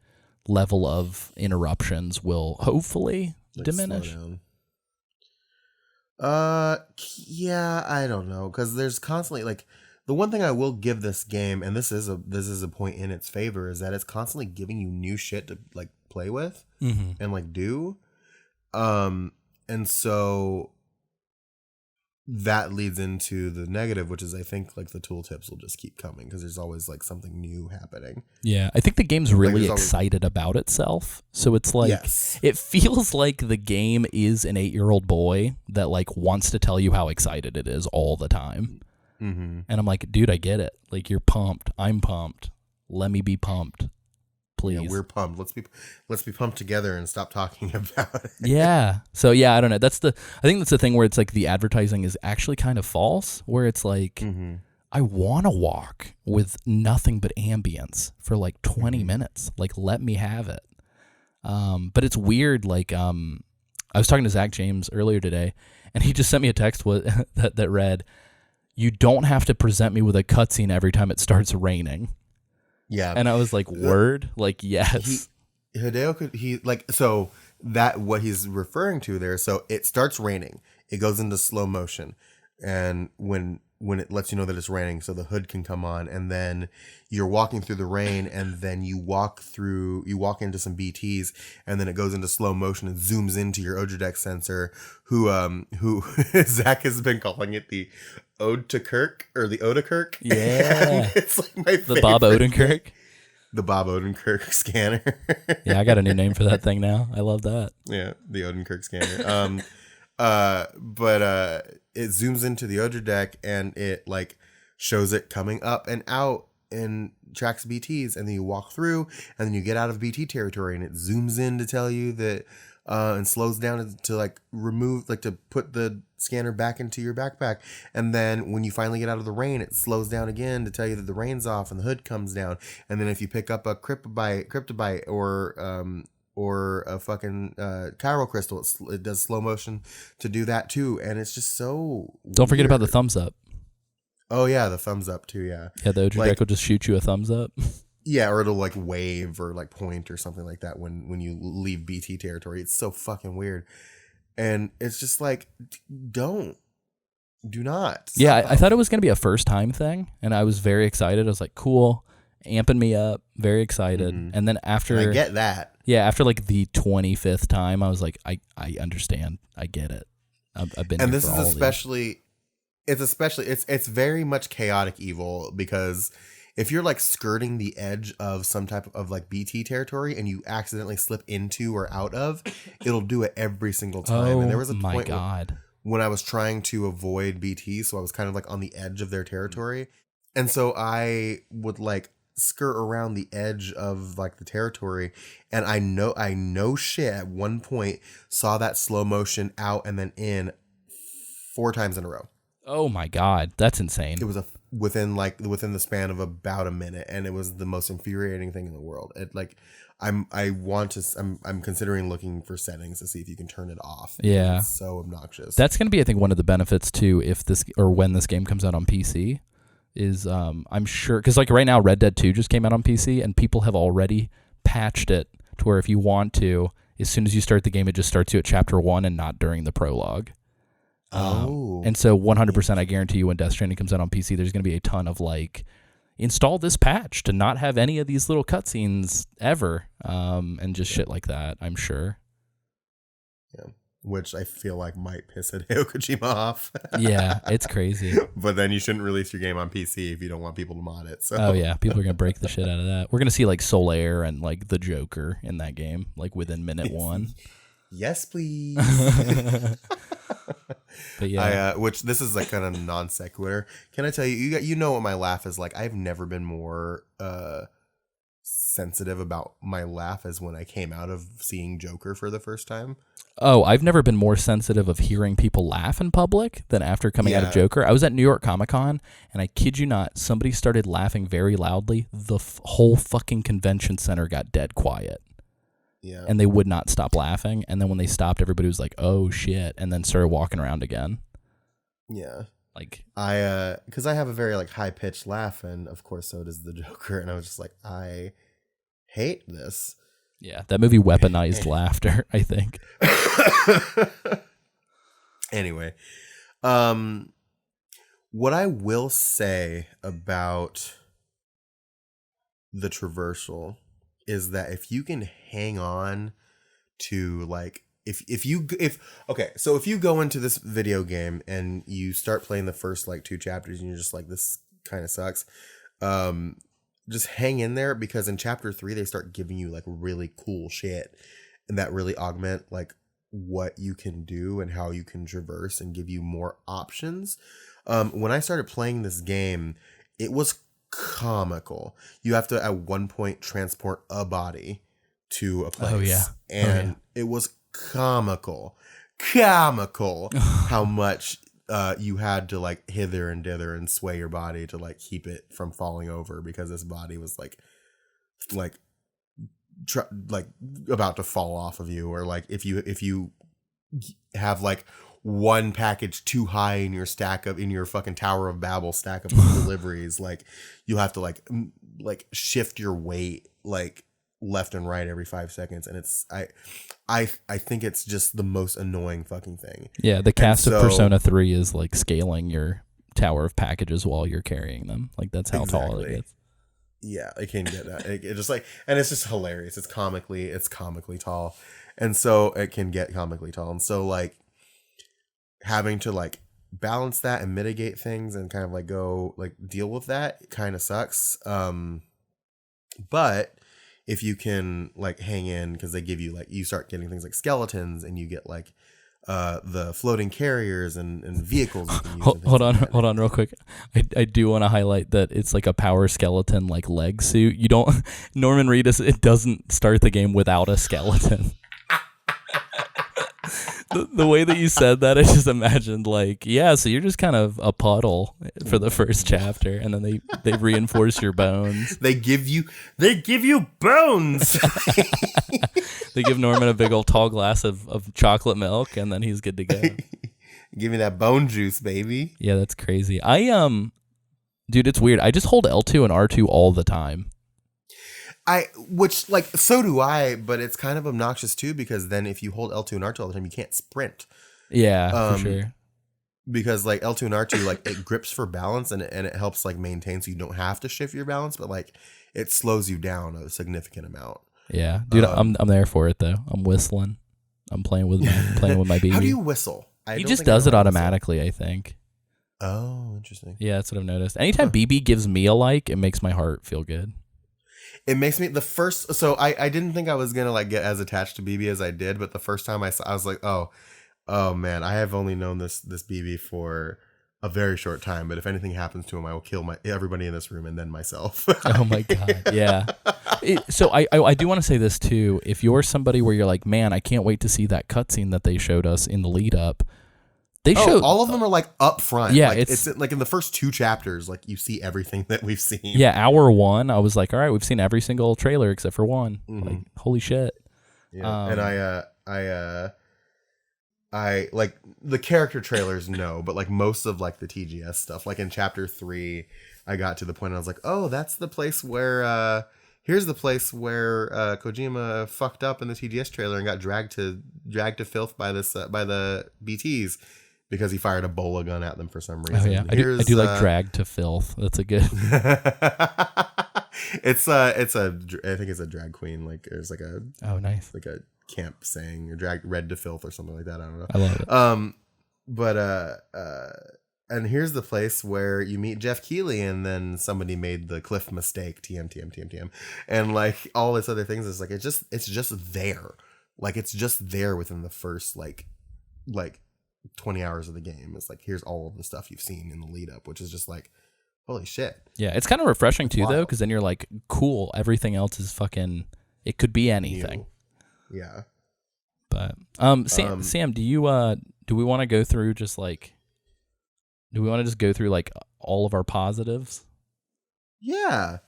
level of interruptions will hopefully like diminish. Yeah, I don't know, because there's constantly like the one thing I will give this game, and this is a point in its favor, is that it's constantly giving you new shit to like play with and like do, and so that leads into the negative, which is I think like the tooltips will just keep coming because there's always like something new happening. Yeah, I think the game's really there's always- excited about itself. So it's like, Yes. it feels like the game is an 8-year-old boy that like wants to tell you how excited it is all the time. Mm-hmm. And I'm like, dude, I get it. Like, you're pumped. I'm pumped. Let me be pumped. Please. Yeah, we're pumped. Let's be pumped together and stop talking about it. Yeah. So yeah, I don't know. I think that's the thing where it's like the advertising is actually kind of false, where it's like, Mm-hmm. I want to walk with nothing but ambience for like 20 minutes. Like, let me have it. But it's weird. Like, I was talking to Zach James earlier today, and he just sent me a text that read, "You don't have to present me with a cutscene every time it starts raining." Yeah. And I was like, word? Like, yes. So that what he's referring to there. So it starts raining. It goes into slow motion. And when it lets you know that it's raining, so the hood can come on, and then you're walking through the rain, and then you walk into some BTs, and then it goes into slow motion and zooms into your Odradek sensor, who Zach has been calling it the Ode to Kirk or the Odakirk. Yeah. It's like my The Bob favorite Odenkirk. thing. The Bob Odenkirk scanner. Yeah, I got a new name for that thing now. I love that. Yeah, the Odenkirk scanner. But it zooms into the Odradek and it like shows it coming up and out and tracks BTs, and then you walk through, and then you get out of BT territory, and it zooms in to tell you that and slows down to like remove, like to put the scanner back into your backpack. And then when you finally get out of the rain, it slows down again to tell you that the rain's off and the hood comes down. And then if you pick up a cryptobite or a fucking chiral crystal, it does slow motion to do that too. And it's just so Don't forget about the weird. thumbs up. Oh yeah, the thumbs up too. Yeah. Yeah, the Odradek Like- will just shoot you a thumbs up. Yeah, or it'll like wave or like point or something like that when you leave BT territory. It's so fucking weird. And it's just like, do not. Yeah, I thought it was going to be a first time thing, and I was very excited. I was like, cool, amping me up, very excited. Mhm. And then after, I get that. yeah, after like the 25th time, I was like, I understand. I get it. I've been And here this for is all especially it's very much chaotic evil, because if you're like skirting the edge of some type of like BT territory and you accidentally slip into or out of, it'll do it every single of time. these. And there was a my point God. when I was trying to avoid BT, so I was kind of like on the edge of their territory. And so I would like skirt around the edge of like the territory, and I know shit at one point saw that slow motion out and then in 4 times in a row. Oh my God, that's insane. It was within the span of about a minute, and it was the most infuriating thing in the world. It like I'm considering looking for settings to see if you can turn it off. Yeah. It's so obnoxious. That's going to be, I think, one of the benefits too, if this or when this game comes out on PC, is I'm sure, because like right now Red Dead 2 just came out on PC, and people have already patched it to where if you want to, as soon as you start the game, it just starts you at chapter 1 and not during the prologue. And so 100% I guarantee you when Death Stranding comes out on PC, there's going to be a ton of like, install this patch to not have any of these little cutscenes ever, and just shit like that, I'm sure. Yeah. Which I feel like might piss Hideo Kojima off. Yeah, it's crazy. But then you shouldn't release your game on PC if you don't want people to mod it. So Oh yeah, people are going to break the shit out of that. We're going to see like Solaire and like the Joker in that game, like within minute 1. Yes, please. But yeah. Which this is like kind of non sequitur. Can I tell you, you know what my laugh is like? I've never been more sensitive about my laugh as when I came out of seeing Joker for the first time. Oh, I've never been more sensitive of hearing people laugh in public than after coming out of Yeah. Joker. I was at New York Comic Con, and I kid you not, somebody started laughing very loudly. The whole fucking convention center got dead quiet. Yeah. And they would not stop laughing. And then when they stopped, everybody was like, oh shit, and then started walking around again. Yeah. Like, because I have a very like high pitched laugh, and of course so does the Joker, and I was just like, I hate this. yeah, that movie weaponized laughter, I think. Anyway, what I will say about the traversal is that if you can hang on to like so if you go into this video game and you start playing the first like 2 chapters and you're just like, this kind of sucks, just hang in there, because in chapter 3 they start giving you like really cool shit and that really augment like what you can do and how you can traverse and give you more options. When I started playing this game, it was comical. You have to at one point transport a body to a place. And it was comical how much you had to like hither and dither and sway your body to like keep it from falling over, because this body was like about to fall off of you, or like if you have like one package too high in your fucking Tower of Babel stack of deliveries, like you have to like shift your weight like left and right every 5 seconds, and it's I think it's just the most annoying fucking thing. Yeah, the cast of Persona 3 is like scaling your tower of packages while you're carrying them. Like that's how tall it gets. Yeah, it can get that. It just like, and it's just hilarious. It's comically tall, and so it can get comically tall. And so like having to like balance that and mitigate things and kind of like go like deal with that kind of sucks. But if you can like hang in, because they give you like, you start getting things like skeletons, and you get like the floating carriers and vehicles you can use. Hold on real quick. I do want to highlight that it's like a power skeleton like leg suit. You don't Norman Reedus, it doesn't start the game without a skeleton. The way that you said that, I just imagined like, yeah, so you're just kind of a puddle for the first chapter, and then they reinforce your bones. They give you bones. They give Norman a big old tall glass of chocolate milk, and then he's good to go. Give me that bone juice, baby. Yeah, that's crazy. Dude, it's weird. I just hold L2 and R2 all the time. Which like, so do I, but it's kind of obnoxious too, because then if you hold L2 and R2 all the time, you can't sprint. Yeah, for sure. Because like L2 and R2, like it grips for balance and it helps like maintain, so you don't have to shift your balance, but like it slows you down a significant amount. Yeah, dude, I'm there for it though. I'm whistling. I'm playing with my baby. How do you whistle? He just does it automatically, I think. Oh, interesting. Yeah, that's what I've noticed. Anytime BB gives me a like, it makes my heart feel good. It makes me so I didn't think I was gonna like get as attached to BB as I did, but the first time I was like, oh man, I have only known this BB for a very short time, but if anything happens to him, I will kill everybody in this room and then myself. Oh my god, yeah. So I do want to say this too. If you're somebody where you're like, man, I can't wait to see that cutscene that they showed us in the lead up. They showed all of them are like up front. Yeah, like, it's like in the first 2 chapters, like you see everything that we've seen. Yeah, hour 1, I was like, all right, we've seen every single trailer except for one. Mm-hmm. Like, holy shit. Yeah, and I like the character trailers, no, but like most of like the TGS stuff, like in chapter 3, I got to the point I was like, oh, that's the place where here's the place where Kojima fucked up in the TGS trailer and got dragged to filth by the BTs. Because he fired a bola gun at them for some reason. Oh yeah, I do like drag to filth. That's a good. It's I think it's a drag queen. Like there's like a nice, like a camp saying drag red to filth or something like that. I don't know. I love it. And here's the place where you meet Jeff Keighley, and then somebody made the cliff mistake. TM, and like all this other things. It's like it's just there. Like it's just there within the first like 20 hours of the game. It's like, here's all of the stuff you've seen in the lead up, which is just like, holy shit. Yeah, it's kind of refreshing too, though, because then you're like, cool, everything else is fucking, it could be anything. Yeah. But Sam, do we want to go through just like, all of our positives? Yeah.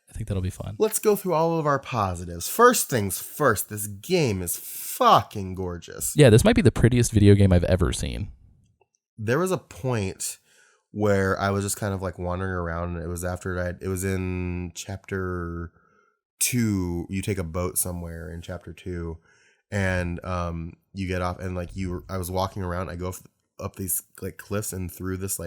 I think that'll be fun. Let's go through all of our positives. First things first, this game is fucking gorgeous. Yeah, this might be the prettiest video game I've ever seen. There was a point where I was just kind of like wandering around, and it was after it was in chapter 2. You take a boat somewhere in chapter 2, and you get off, and like I was walking around. I go up these like cliffs and through this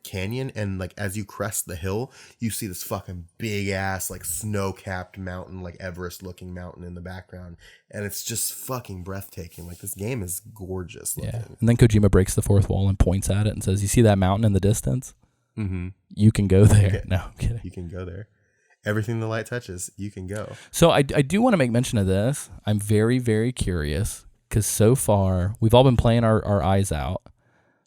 canyon, and like as you crest the hill, you see this fucking big ass like snow-capped mountain, like Everest looking mountain in the background, and it's just fucking breathtaking. Like this game is gorgeous looking. Yeah. And then Kojima breaks the fourth wall and points at it and says, "You see that mountain in the distance? Mm-hmm. You can go there." Okay. No, I'm kidding. You can go there. Everything the light touches, you can go. So I do want to make mention of this. I'm very, very curious because so far we've all been playing our eyes out.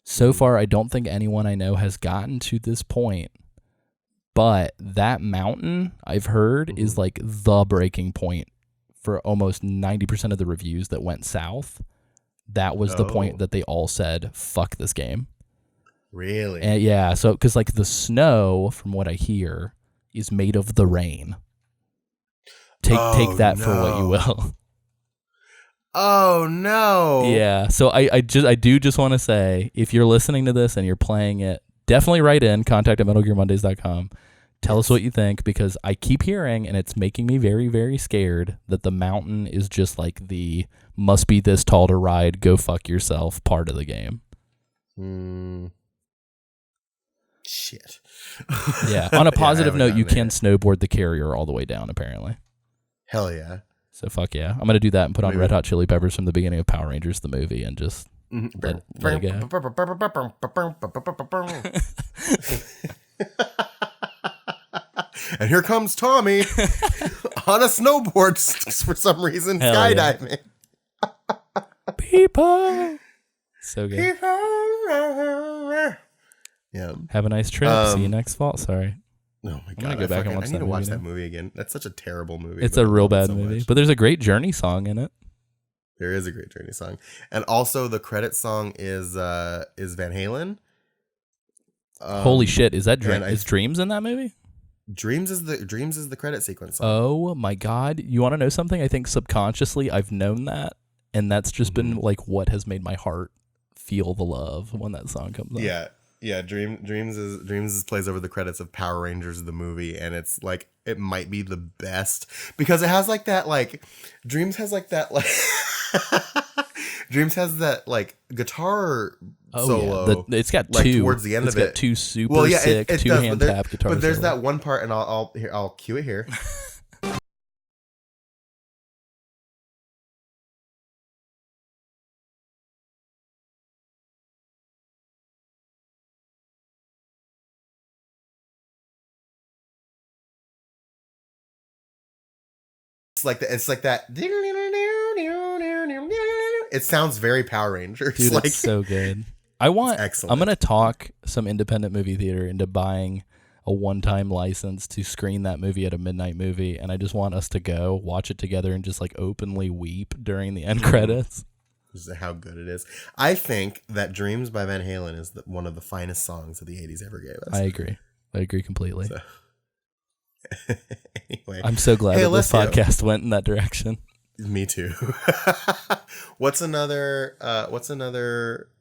So far, I don't think anyone I know has gotten to this point, but that mountain I've heard is like the breaking point for almost 90% of the reviews that went south. That was the point that they all said, "Fuck this game." Really? And yeah. So, cause like the snow from what I hear is made of the rain. Take that for what you will. Oh no. Yeah. So I do just want to say, if you're listening to this and you're playing it, definitely write in, contact@metalgearmondays.com. Tell us what you think, because I keep hearing, and it's making me very, very scared, that the mountain is just like the must be this tall to ride, go fuck yourself part of the game. Shit. Yeah. On a positive Yeah, note, you can snowboard the carrier all the way down, apparently. Hell yeah. So fuck yeah. I'm going to do that and put on Red Hot Chili Peppers from the beginning of Power Rangers, the movie, and just let it go. And here comes Tommy on a snowboard for some reason, Hell skydiving. Yeah. People. So good. Yeah. Have a nice trip. See you next fall. Sorry. Oh my god! I'm gonna go back and watch I need that to watch movie that now. movie again. That's such a terrible movie. It's but a I real love it bad so movie, much. but there's a great Journey song in it. There is a great Journey song, and also the credit song is Van Halen. Holy shit! Is that and is Dreams in that movie? Dreams is the credit sequence song. Oh my god! You want to know something? I think subconsciously I've known that, and that's just been like what has made my heart feel the love when that song comes on. Yeah. Dreams plays over the credits of Power Rangers the movie, and it's like it might be the best because it has like that like Dreams has like that like Dreams has that like guitar solo. Yeah. It's got like, two towards the end it's of got it. two super sick it two-hand does, tap guitars. But there's that one part, and I'll cue it here. It's like that. It sounds very Power Rangers. Dude, like, it's so good. I'm excellent. gonna talk some independent movie theater into buying a one-time license to screen that movie at a midnight movie, and I just want us to go watch it together and just like openly weep during the end credits. This is how good it is. I think that Dreams by Van Halen is one of the finest songs that the 80s ever gave us. I agree completely. So. Anyway, I'm so glad that this Alessio. podcast went in that direction. Me too. What's another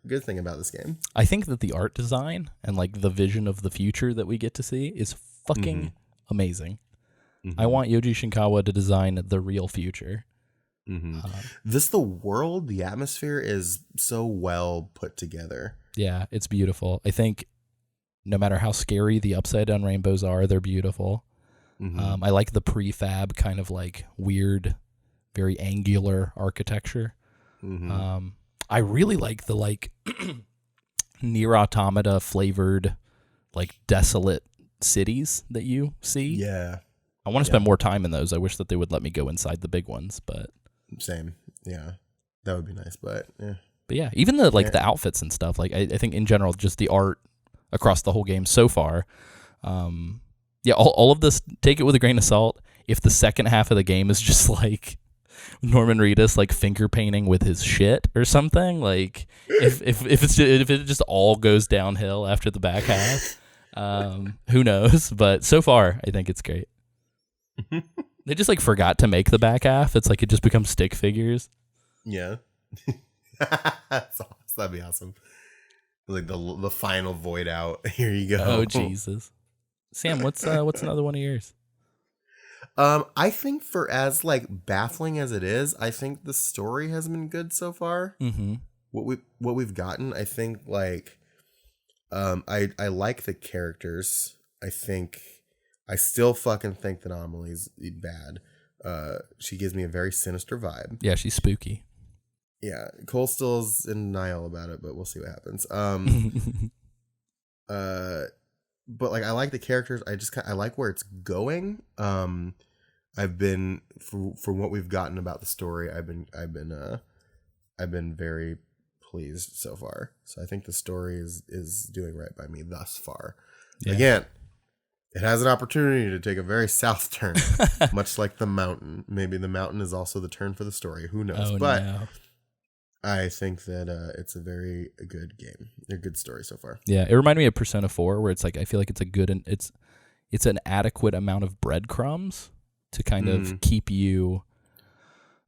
good thing about this game? I think that the art design and like the vision of the future that we get to see is fucking amazing. I want Yoji Shinkawa to design the real future. The world, the atmosphere is so well put together. Yeah, it's beautiful. I think no matter how scary the upside down rainbows are, they're beautiful. I like the prefab kind of like weird, very angular architecture. I really like the like Nier Automata flavored, like desolate cities that you see. Yeah. I want to spend more time in those. I wish that they would let me go inside the big ones, but Same. Yeah. That would be nice, but yeah. But yeah, even the the outfits and stuff. Like I think in general, just the art across the whole game so far. Yeah, all of this, take it with a grain of salt. If the second half of the game is just like Norman Reedus like finger painting with his shit or something, like if it just all goes downhill after the back half, who knows? But so far, I think it's great. They just like forgot to make the back half. It's like it just becomes stick figures. Yeah. That'd be awesome. Like the final void out. Here you go. Oh Jesus. Sam, what's another one of yours? I think for as like baffling as it is, I think the story has been good so far. What we've gotten, I think like I like the characters. I still fucking think that Amelie's bad. She gives me a very sinister vibe. Yeah, she's spooky. Yeah, Cole still is in denial about it, but we'll see what happens. But like I like the characters. I like where it's going. I've been for what we've gotten about the story. I've been very pleased so far. So I think the story is doing right by me thus far. Yeah. Again, it has an opportunity to take a very south turn, much like the mountain. Maybe the mountain is also the turn for the story. Who knows? But no. I think that it's a very good game. A good story so far. Yeah, it reminded me of Persona 4, where it's like I feel like it's a good and it's an adequate amount of breadcrumbs to kind of keep you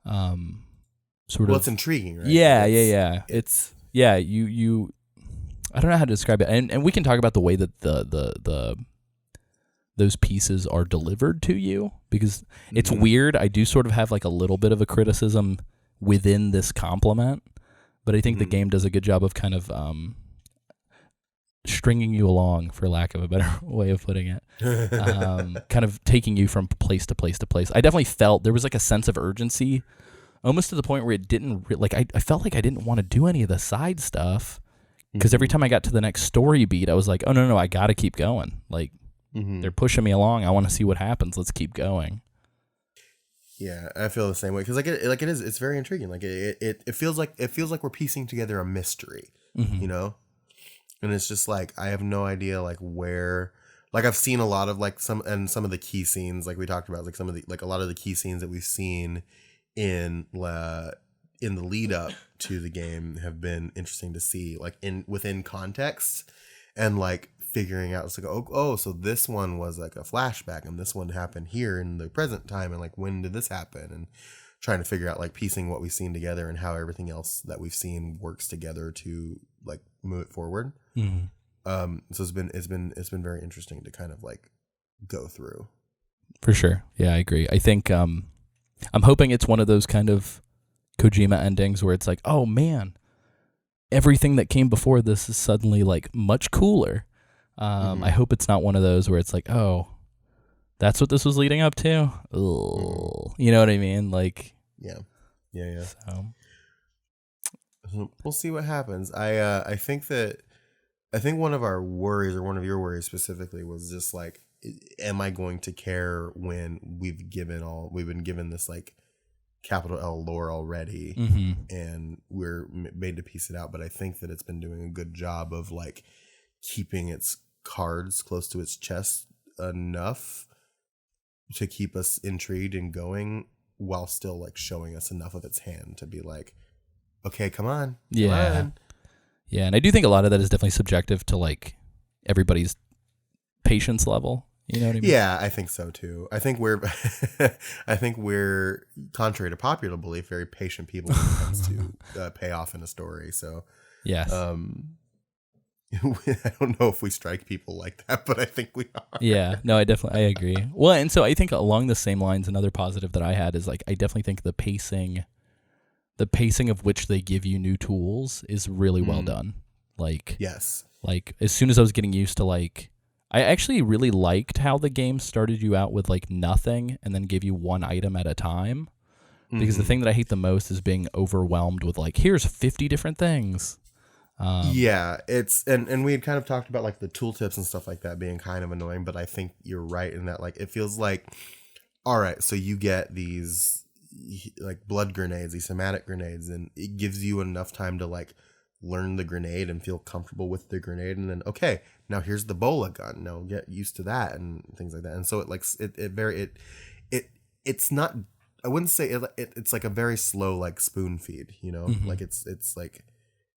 sort of. Well, it's intriguing, right? Yeah. It's you. I don't know how to describe it, and we can talk about the way that the those pieces are delivered to you, because it's weird. I do sort of have like a little bit of a criticism within this compliment, but I think the game does a good job of kind of stringing you along, for lack of a better way of putting it, kind of taking you from place to place to place. I definitely felt there was like a sense of urgency, almost to the point where it didn't I felt like I didn't want to do any of the side stuff, because every time I got to the next story beat, I was like, oh no, I got to keep going. Like they're pushing me along. I want to see what happens. Let's keep going. Yeah, I feel the same way, because it's very intriguing. Like it feels like we're piecing together a mystery, you know, and it's just like I have no idea like where. Like I've seen a lot of like some of the key scenes, like we talked about, like some of the like a lot of the key scenes that we've seen in the lead up to the game have been interesting to see, like within context, and like figuring out, it's like, oh, so this one was like a flashback and this one happened here in the present time, and like when did this happen, and trying to figure out like piecing what we've seen together and how everything else that we've seen works together to like move it forward. So it's been very interesting to kind of like go through. For sure. Yeah, I agree. I think I'm hoping it's one of those kind of Kojima endings where it's like, oh man, everything that came before this is suddenly like much cooler. I hope it's not one of those where it's like, oh, that's what this was leading up to. You know what I mean? Like, yeah. So we'll see what happens. I think one of our worries, or one of your worries specifically, was just like, am I going to care when we've been given this like capital L lore already, and we're made to piece it out? But I think that it's been doing a good job of like keeping its cards close to its chest enough to keep us intrigued and going, while still like showing us enough of its hand to be like, okay, come on. Yeah, and I do think a lot of that is definitely subjective to like everybody's patience level. You know what I mean? Yeah, I think so too. I think we're contrary to popular belief, very patient people when it comes to pay off in a story. So yes. I don't know if we strike people like that, but I think we are. Yeah, no, I agree. Well, and so I think along the same lines, another positive that I had is like, I definitely think the pacing of which they give you new tools is really well done. Like, yes, like as soon as I was getting used to like, I actually really liked how the game started you out with like nothing and then gave you one item at a time. Because the thing that I hate the most is being overwhelmed with like, here's 50 different things. Yeah, it's and we had kind of talked about like the tooltips and stuff like that being kind of annoying, but I think you're right in that like it feels like, all right, so you get these like blood grenades, these somatic grenades, and it gives you enough time to like learn the grenade and feel comfortable with the grenade, and then okay, now here's the bola gun, now get used to that and things like that. And so it like it's not, I wouldn't say it's like a very slow like spoon feed, you know, like it's like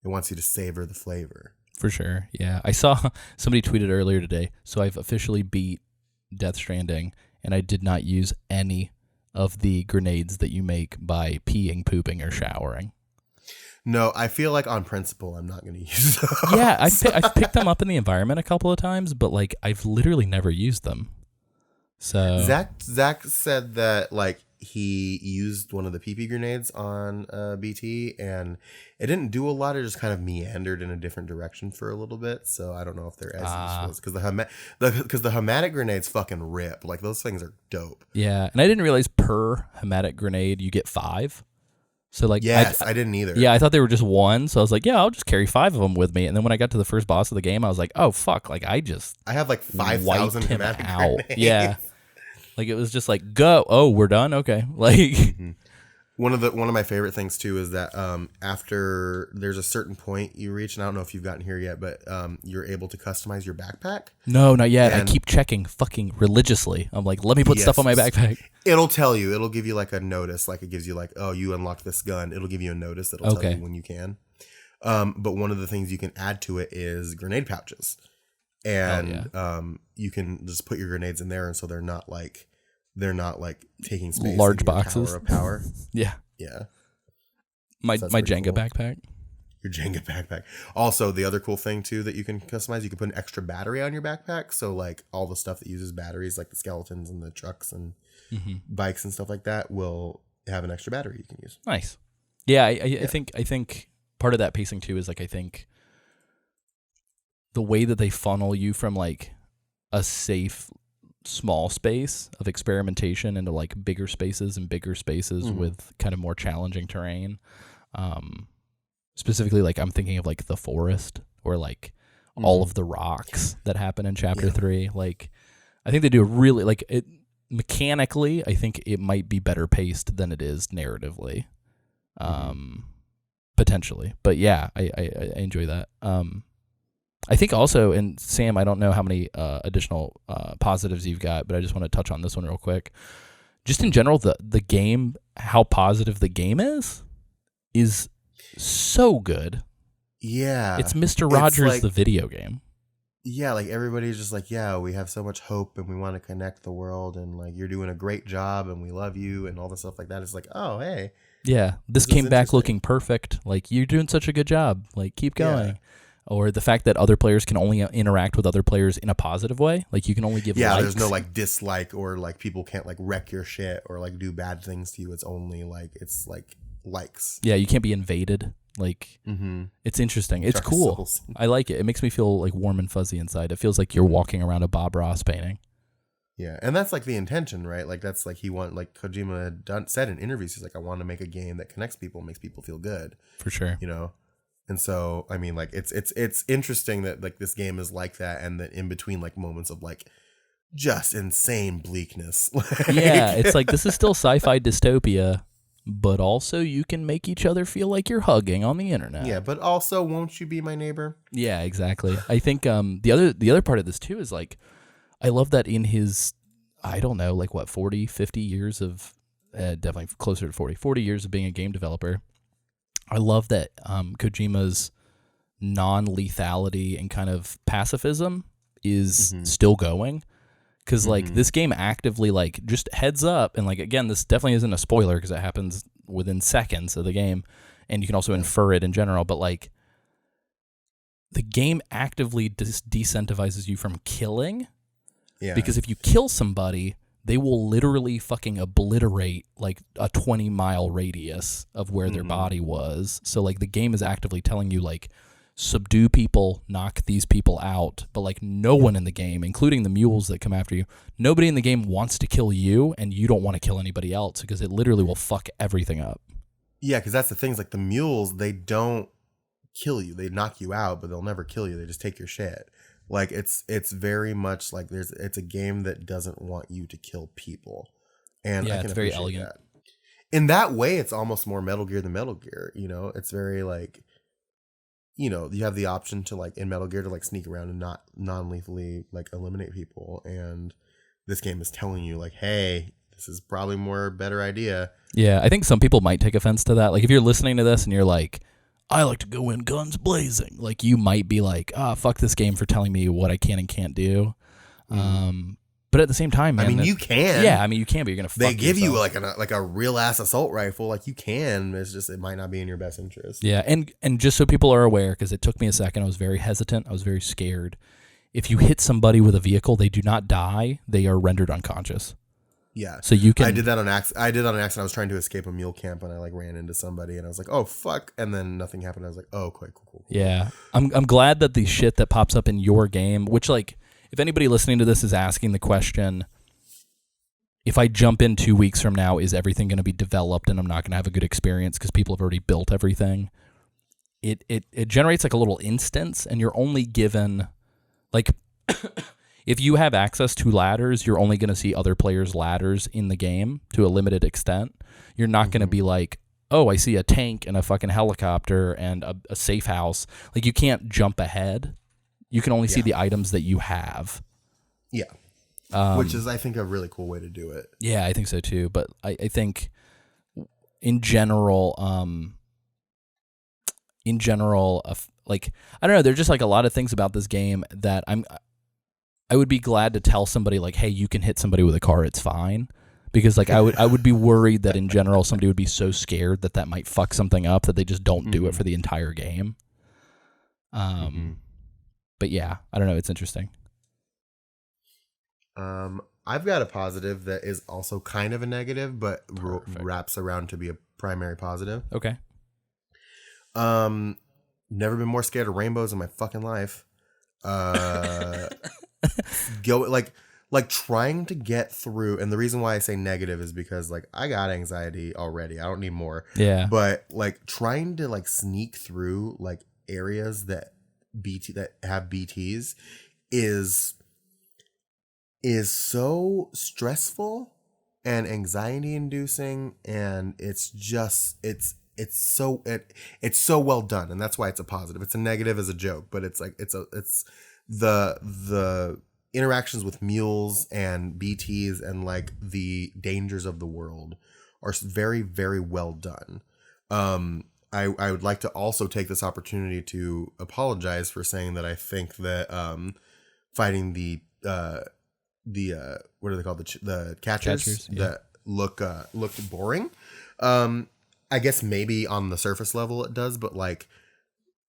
it wants you to savor the flavor. For sure. Yeah. I saw somebody tweeted earlier today, so I've officially beat Death Stranding, and I did not use any of the grenades that you make by peeing, pooping, or showering. No, I feel like on principle, I'm not going to use those. Yeah, I've picked them up in the environment a couple of times, but like I've literally never used them. So Zach said that like he used one of the PP grenades on BT, and it didn't do a lot. It just kind of meandered in a different direction for a little bit. So I don't know if they're as useful because the hematic grenades fucking rip. Like those things are dope. Yeah, and I didn't realize per hematic grenade you get 5. So like, yes, I didn't either. Yeah, I thought they were just 1. So I was like, yeah, I'll just carry 5 of them with me. And then when I got to the first boss of the game, I was like, oh fuck, like I have like 5,000 hematic grenades. Yeah. Like it was just like, go. Oh, we're done. Okay. Like one of my favorite things too is that after there's a certain point you reach, and I don't know if you've gotten here yet, but you're able to customize your backpack. No, not yet. And I keep checking fucking religiously. I'm like, let me put stuff on my backpack. It'll tell you. It'll give you like a notice. Like it gives you like, oh, you unlocked this gun. It'll give you a notice that'll tell you when you can. But one of the things you can add to it is grenade pouches. And you can just put your grenades in there, and so they're not like taking space. Large boxes. Tower of power. Yeah. My Jenga cool. backpack. Your Jenga backpack. Also, the other cool thing too that you can customize, you can put an extra battery on your backpack. So like all the stuff that uses batteries, like the skeletons and the trucks and bikes and stuff like that, will have an extra battery you can use. Nice. Yeah, I think part of that pacing too is like I think the way that they funnel you from like a safe small space of experimentation into like bigger spaces and bigger spaces with kind of more challenging terrain. Specifically, like I'm thinking of like the forest or like all of the rocks that happen in chapter 3. Like I think they do a really like it mechanically. I think it might be better paced than it is narratively, potentially. But yeah, I enjoy that. I think also, and Sam, I don't know how many additional positives you've got, but I just want to touch on this one real quick. Just in general, the game, how positive the game is so good. Yeah. It's Mr. Rogers, like, the video game. Yeah, like everybody's just like, yeah, we have so much hope and we want to connect the world and like you're doing a great job and we love you and all this stuff like that. It's like, oh, hey. Yeah, this came back looking perfect. Like, you're doing such a good job. Like, keep going. Yeah. Or the fact that other players can only interact with other players in a positive way. Like, you can only give likes. There's no, like, dislike or, like, people can't, like, wreck your shit or, like, do bad things to you. It's only, like, it's, like, likes. Yeah, you can't be invaded. Like, it's interesting. It's cool. I like it. It makes me feel, like, warm and fuzzy inside. It feels like you're walking around a Bob Ross painting. Yeah, and that's, like, the intention, right? Like, that's, like, Kojima had said in interviews, he's like, I want to make a game that connects people, makes people feel good. For sure. You know? And so, I mean, like, it's interesting that, like, this game is like that, and that in between, like, moments of, like, just insane bleakness. Yeah, it's like, this is still sci-fi dystopia, but also you can make each other feel like you're hugging on the internet. Yeah, but also, won't you be my neighbor? Yeah, exactly. I think the other part of this, too, is, like, I love that in his, I don't know, like, what, 40, 50 years of, definitely closer to 40 years of being a game developer, I love that Kojima's non-lethality and kind of pacifism is still going. Because, like, this game actively, like, just heads up. And, like, again, this definitely isn't a spoiler because it happens within seconds of the game. And you can also infer it in general. But, like, the game actively decentivizes you from killing. Yeah. Because if you kill somebody, they will literally fucking obliterate like a 20-mile radius of where their body was. So like the game is actively telling you like subdue people, knock these people out, but like no one in the game, including the mules that come after you, nobody in the game wants to kill you and you don't want to kill anybody else because it literally will fuck everything up. Yeah, because that's the thing is like the mules, they don't kill you. They knock you out, but they'll never kill you. They just take your shit. Like it's very much like it's a game that doesn't want you to kill people, and yeah, I can it's very elegant. That. In that way, it's almost more Metal Gear than Metal Gear. You know, it's very like, you know, you have the option to like in Metal Gear to like sneak around and not non-lethally like eliminate people, and this game is telling you like, hey, this is probably more better idea. Yeah, I think some people might take offense to that. Like if you're listening to this and you're like, I like to go in guns blazing. Like you might be like, fuck this game for telling me what I can and can't do. But at the same time, man, I mean, you can. Yeah, I mean, you can, but you're gonna. They give yourself. You like a real ass assault rifle. Like you can. It's just it might not be in your best interest. Yeah, and just so people are aware, because it took me a second. I was very hesitant. I was very scared. If you hit somebody with a vehicle, they do not die. They are rendered unconscious. Yeah. So you can. I did that on accident. I was trying to escape a mule camp and I like ran into somebody and I was like, oh fuck, and then nothing happened. I was like, oh, okay, cool. Yeah, I'm glad that the shit that pops up in your game, which like if anybody listening to this is asking the question, if I jump in 2 weeks from now, is everything going to be developed and I'm not going to have a good experience because people have already built everything? It generates like a little instance, and you're only given like if you have access to ladders, you're only going to see other players' ladders in the game to a limited extent. You're not going to be like, oh, I see a tank and a fucking helicopter and a safe house. Like you can't jump ahead. You can only see the items that you have. Yeah. Which is, I think, a really cool way to do it. Yeah, I think so too. But I think in general, like, I don't know, there's just like a lot of things about this game that I would be glad to tell somebody like, hey, you can hit somebody with a car, it's fine. Because like I would be worried that in general somebody would be so scared that might fuck something up that they just don't do it for the entire game. But yeah, I don't know, it's interesting. I've got a positive that is also kind of a negative, but wraps around to be a primary positive. Okay. Never been more scared of rainbows in my fucking life. Go like trying to get through, and the reason why I say negative is because like I got anxiety already. I don't need more. Yeah. But like trying to like sneak through like areas that have BTs is so stressful and anxiety inducing, and it's so well done, and that's why it's a positive. It's a negative as a joke, but it's like it's the interactions with mules and BTs and like the dangers of the world are very, very well done. I would like to also take this opportunity to apologize for saying that I think that fighting the what are they called, the catchers that looked boring. I guess maybe on the surface level it does, but like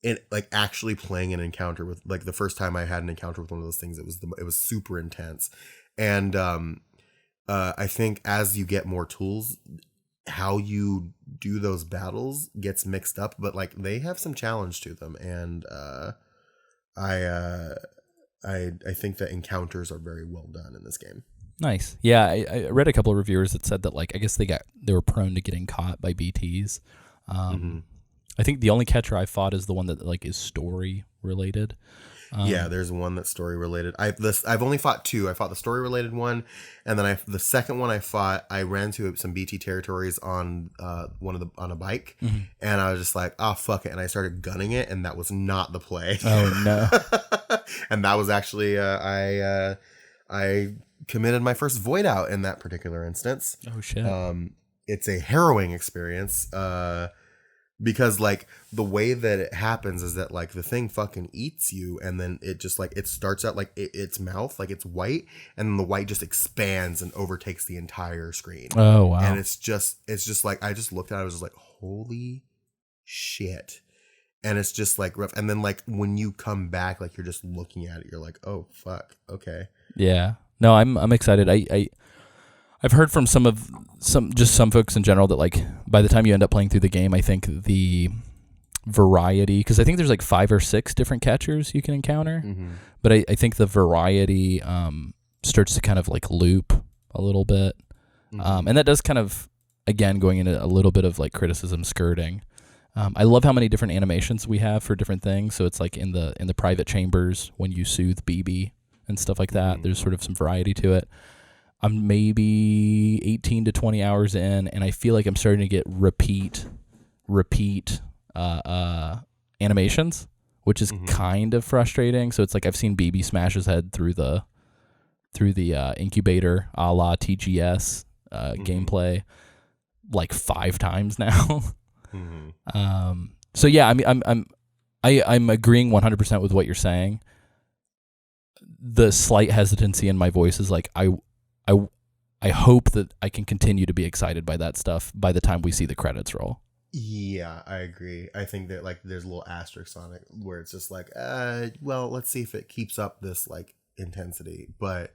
it like actually playing an encounter with like the first time I had an encounter with one of those things, it was super intense. And I think as you get more tools, how you do those battles gets mixed up, but like they have some challenge to them, and I think that encounters are very well done in this game. Nice. Yeah, I read a couple of reviewers that said that like I guess they were prone to getting caught by BTs. I think the only catcher I fought is the one that like is story related. Yeah, there's one that's story related. I've only fought two. I fought the story related one, and then the second one I fought, I ran into some BT territories on on a bike, and I was just like, oh fuck it, and I started gunning it, and that was not the play. Oh no! And that was actually I committed my first void out in that particular instance. Oh shit! It's a harrowing experience. Because like the way that it happens is that like the thing fucking eats you, and then it just like it starts out like its mouth, like it's white, and then the white just expands and overtakes the entire screen. Oh wow! And it's just like I just looked at it, I was just like, holy shit. And it's just like rough. And then like when you come back, like you're just looking at it, you're like, oh fuck, okay. Yeah. No, I'm excited. I've heard from some folks in general that like by the time you end up playing through the game, I think the variety, because I think there's like 5 or 6 different catchers you can encounter, but I think the variety starts to kind of like loop a little bit, and that does kind of, again, going into a little bit of like criticism skirting. I love how many different animations we have for different things. So it's like in the private chambers when you soothe BB and stuff like that. There's sort of some variety to it. I'm maybe 18 to 20 hours in, and I feel like I'm starting to get repeat animations, which is kind of frustrating. So it's like I've seen BB smash his head through the incubator a la TGS gameplay like 5 times now. So yeah, I mean, I'm agreeing 100% with what you're saying. The slight hesitancy in my voice is like I hope that I can continue to be excited by that stuff by the time we see the credits roll. Yeah, I agree. I think that like there's a little asterisk on it where it's just like, well, let's see if it keeps up this like intensity. But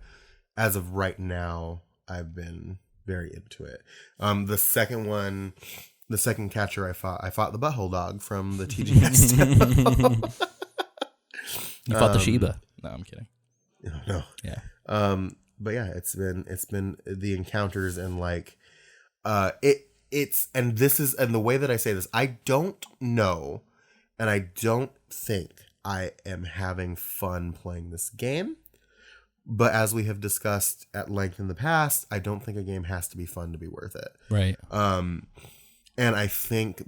as of right now, I've been very into it. The second catcher I fought the butthole dog from the TGS demo. You fought the Shiba. No, I'm kidding. No. Yeah. But yeah, it's been the encounters and like it's and the way that I say this, I don't know, and I don't think I am having fun playing this game. But as we have discussed at length in the past, I don't think a game has to be fun to be worth it. Right. And I think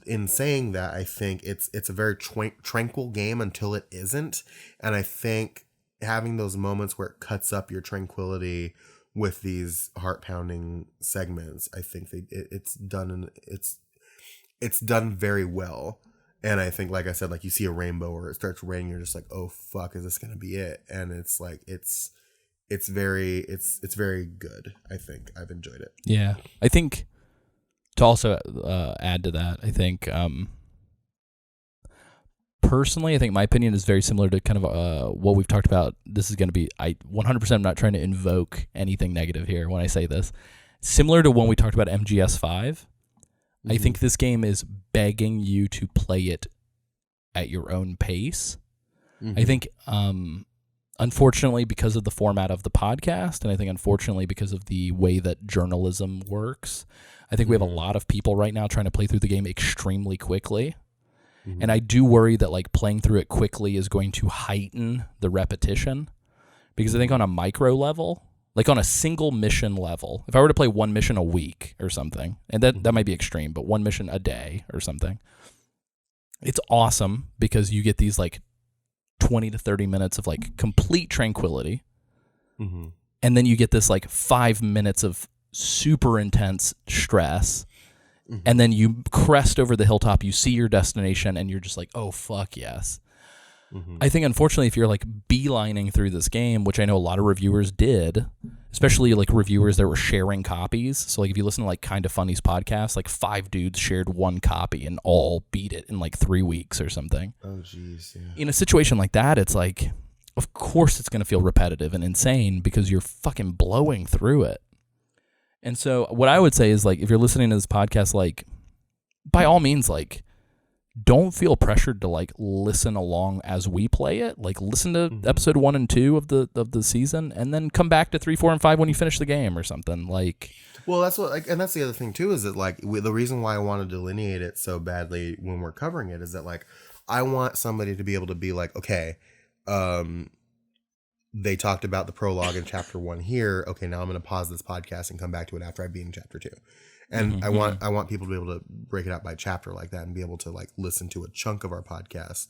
in saying that, I think it's a very tranquil game until it isn't. And I think having those moments where it cuts up your tranquility with these heart-pounding segments, I think it's done very well. And I think, like I said, like you see a rainbow or it starts raining, you're just like, oh fuck, is this gonna be it? And it's like it's very good. I think I've enjoyed it. Yeah, I think to also add to that, I think personally, I think my opinion is very similar to kind of what we've talked about. This is going to be, I 100% am not trying to invoke anything negative here when I say this. Similar to when we talked about MGS5, I think this game is begging you to play it at your own pace. I think, unfortunately, because of the format of the podcast, and I think unfortunately because of the way that journalism works, I think we have a lot of people right now trying to play through the game extremely quickly. And I do worry that like playing through it quickly is going to heighten the repetition, because I think on a micro level, like on a single mission level, if I were to play one mission a week or something, and that might be extreme, but one mission a day or something, it's awesome because you get these like 20 to 30 minutes of like complete tranquility. And then you get this like 5 minutes of super intense stress. And then you crest over the hilltop, you see your destination, and you're just like, oh, fuck yes. I think, unfortunately, if you're like beelining through this game, which I know a lot of reviewers did, especially like reviewers that were sharing copies. So like if you listen to like Kinda Funny's podcast, like 5 dudes shared one copy and all beat it in like 3 weeks or something. Oh, jeez. Yeah. In a situation like that, it's like, of course it's going to feel repetitive and insane because you're fucking blowing through it. And so what I would say is like, if you're listening to this podcast, like by all means, like don't feel pressured to like listen along as we play it. Like listen to episode 1 and 2 of the season, and then come back to 3, 4, and 5 when you finish the game or something. Like, well, that's what, like, and that's the other thing too, is that like the reason why I want to delineate it so badly when we're covering it is that like I want somebody to be able to be like, okay, they talked about the prologue in chapter 1 here. Okay, now I'm going to pause this podcast and come back to it after I beat in chapter 2. And I want people to be able to break it out by chapter like that and be able to like listen to a chunk of our podcast.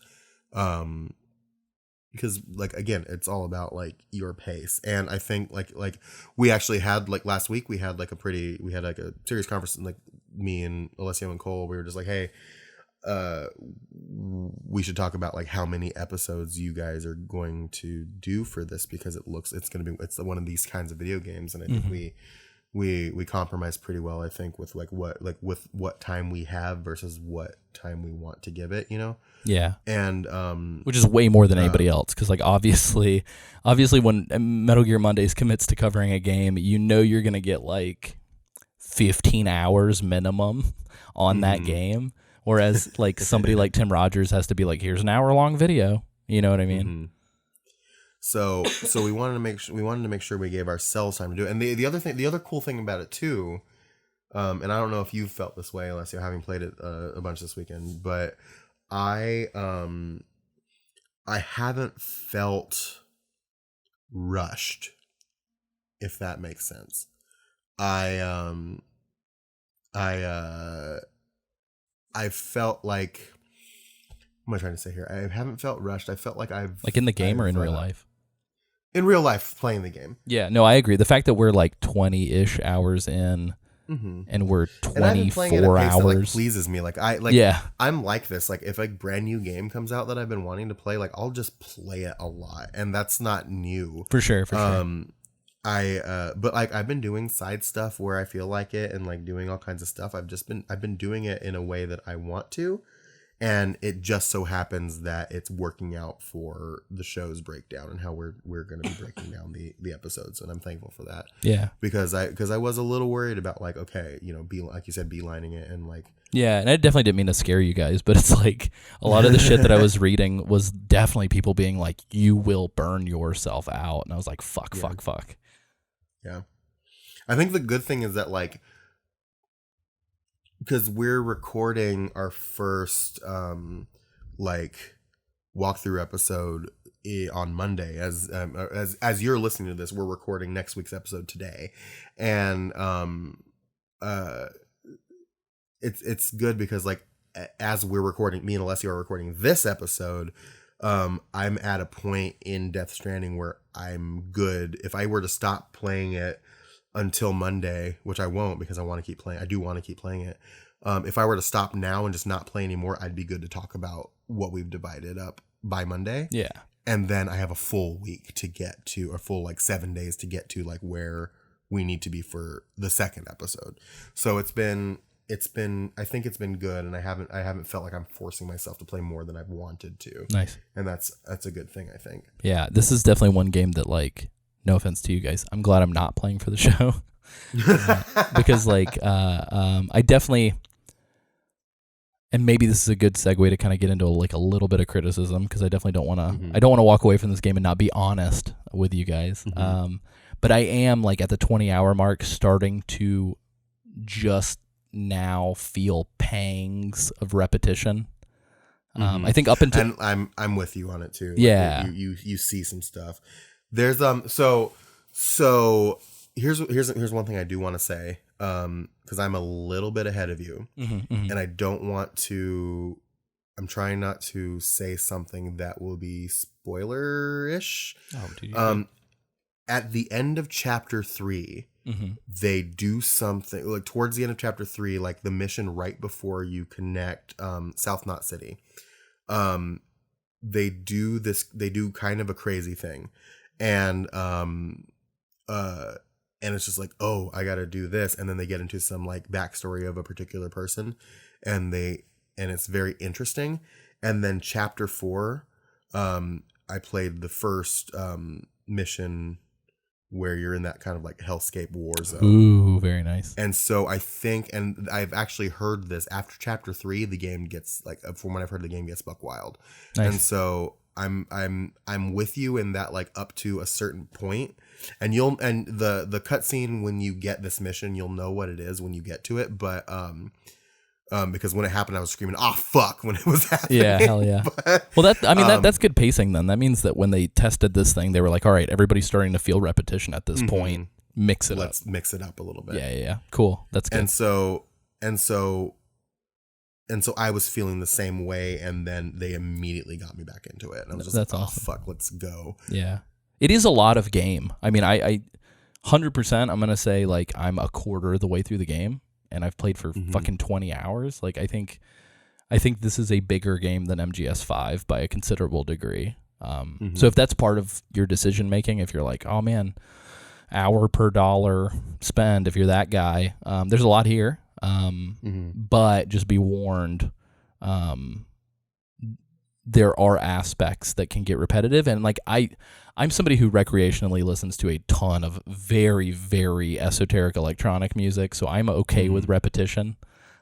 Because like, again, it's all about like your pace. And I think like we actually had like last week, we had like a serious conversation, like me and Alessio and Cole, we were just like, hey, we should talk about like how many episodes you guys are going to do for this, because it's one of these kinds of video games. And I think we compromise pretty well, I think, with with what time we have versus what time we want to give it, you know? Yeah. And which is way more than anybody else, because like obviously when Metal Gear Mondays commits to covering a game, you know you're gonna get like 15 hours minimum on that game, whereas like somebody like Tim Rogers has to be like, here's an hour-long video, you know what I mean? So we wanted to make sure we gave ourselves time to do it. And the other cool thing about it too, and I don't know if you felt this way, unless you're having played it a bunch this weekend, but I haven't felt rushed, if that makes sense. I felt like, what am I trying to say here? I haven't felt rushed. I felt like like in the game or in real life? In real life, playing the game. Yeah, no, I agree. The fact that we're like 20-ish hours in, and we're 24 hours that, like, pleases me. Like I'm like this. Like if a brand new game comes out that I've been wanting to play, like I'll just play it a lot, and that's not new. For sure. But like I've been doing side stuff where I feel like it, and like doing all kinds of stuff. I've been doing it in a way that I want to, And it just so happens that it's working out for the show's breakdown and how we're going to be breaking down the episodes, and I'm thankful for that. Yeah, because I was a little worried about like, okay, be like you said, beelining it and like. Yeah, and I definitely didn't mean to scare you guys, but it's like a lot of the shit that I was reading was definitely people being like, "You will burn yourself out," and I was like, "Fuck." Yeah, I think the good thing is that like, because we're recording our first like walkthrough episode on Monday, as you're listening to this, we're recording next week's episode today, and it's good because like as we're recording, me and Alessio are recording this episode. I'm at a point in Death Stranding where I'm good. If I were to stop playing it until Monday, which I won't because I want to keep playing. I do want to keep playing it. If I were to stop now and just not play anymore, I'd be good to talk about what we've divided up by Monday. Yeah. And then I have a full week to get to, a full like 7 days to get to like where we need to be for the second episode. So I think it's been good, and I haven't felt like I'm forcing myself to play more than I've wanted to. Nice. And that's a good thing, I think. Yeah, this is definitely one game that, like, no offense to you guys, I'm glad I'm not playing for the show. Because like I definitely, and maybe this is a good segue to kind of get into like a little bit of criticism, because I definitely don't want to I don't want to walk away from this game and not be honest with you guys. But I am like at the 20-hour mark starting to just now feel pangs of repetition. I think up until, and I'm with you on it too. Like, yeah, you see some stuff. There's so here's one thing I do want to say, because I'm a little bit ahead of you, and I don't want to. I'm trying not to say something that will be spoiler-ish. At the end of chapter 3, they do something like towards the end of chapter 3, like the mission right before you connect South Knot City. They do kind of a crazy thing, and it's just like, oh, I got to do this, and then they get into some like backstory of a particular person, and it's very interesting. And then chapter 4, I played the first mission where you're in that kind of like hellscape war zone. Ooh, very nice. And so I think, and I've actually heard this, after chapter 3, the game gets like, from what I've heard, the game gets buck wild. Nice. And so I'm with you in that, like up to a certain point, and the cutscene when you get this mission, you'll know what it is when you get to it. But because when it happened, I was screaming, "Oh fuck!" when it was happening. Yeah, hell yeah. Well, that's good pacing then. That means that when they tested this thing, they were like, "All right, everybody's starting to feel repetition at this point. Let's mix it up a little bit." Yeah. Cool. That's good. And so I was feeling the same way, and then they immediately got me back into it, and I was just that's like, awesome. "Oh fuck, let's go." Yeah, it is a lot of game. I mean, I 100%. I'm gonna say like I'm a quarter of the way through the game. And I've played for fucking 20 hours. Like I think this is a bigger game than MGS5 by a considerable degree. So if that's part of your decision making, if you're like, oh man, hour per dollar spend, if you're that guy, there's a lot here. But just be warned, there are aspects that can get repetitive, and like I'm somebody who recreationally listens to a ton of very, very esoteric electronic music, so I'm okay with repetition,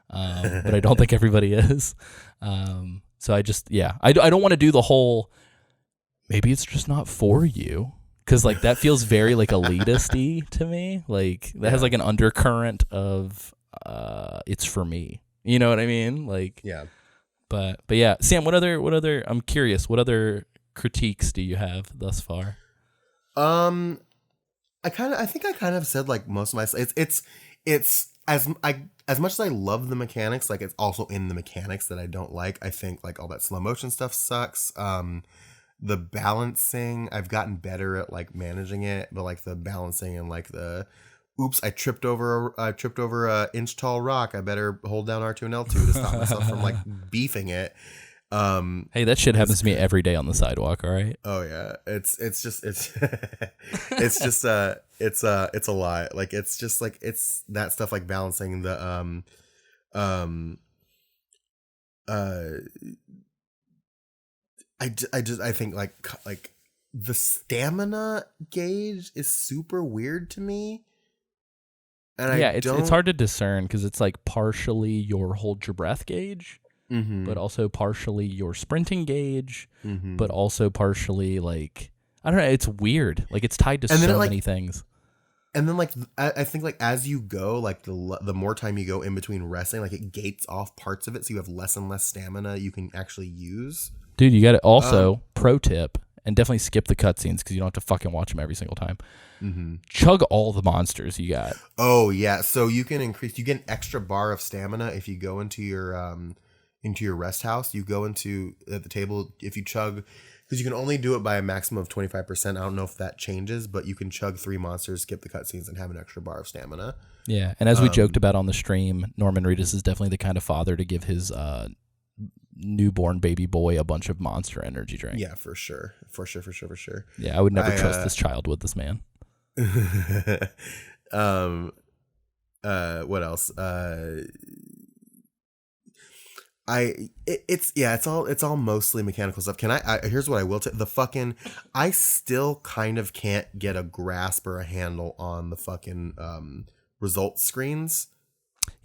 but I don't think everybody is. So I just, I don't want to do the whole, maybe it's just not for you, because like that feels very like elitist-y to me. Like that has like an undercurrent of it's for me. You know what I mean? Like yeah. But yeah, Sam, what other I'm curious, what other critiques do you have thus far? I think I kind of said like most of my, it's as much as I love the mechanics, like it's also in the mechanics that I don't like. I think like all that slow motion stuff sucks. The balancing, I've gotten better at like managing it, but like the balancing and like the oops, I tripped over a inch tall rock. I better hold down R2 and L2 to stop myself from like beefing it. Hey, that shit happens to me every day on the sidewalk. All right. Oh yeah, it's just it's a lot. Like it's just like it's that stuff like balancing the I think like the stamina gauge is super weird to me. And yeah, it's hard to discern because it's like partially your hold your breath gauge, but also partially your sprinting gauge, but also partially like I don't know. It's weird. Like it's tied to so many things. And then like I think like as you go, like the more time you go in between resting, like it gates off parts of it, so you have less and less stamina you can actually use. Dude, you got to also pro tip and definitely skip the cutscenes because you don't have to fucking watch them every single time. Chug all the monsters you got. Oh yeah, so you get an extra bar of stamina if you go into your rest house. You go into at the table if you chug, because you can only do it by a maximum of 25%. I don't know if that changes, but you can chug 3 monsters, skip the cutscenes, and have an extra bar of stamina. Yeah, and as we joked about on the stream, Norman Reedus is definitely the kind of father to give his newborn baby boy a bunch of Monster Energy drink. Yeah, for sure. Yeah, I would never trust this child with this man. What else? It's all mostly mechanical stuff. Here's what I will tell I still kind of can't get a grasp or a handle on the fucking results screens.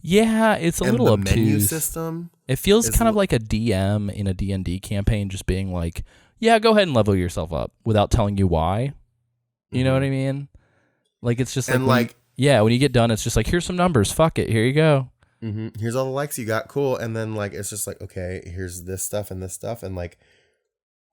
Yeah, it's a little obtuse. The menu system. It feels kind of like a DM in a D&D campaign just being like, yeah, go ahead and level yourself up without telling you why. You know what I mean? Like it's just like, when you get done, it's just like, here's some numbers. Fuck it. Here you go. Here's all the likes you got. Cool. And then like, it's just like, okay, here's this stuff and this stuff. And like,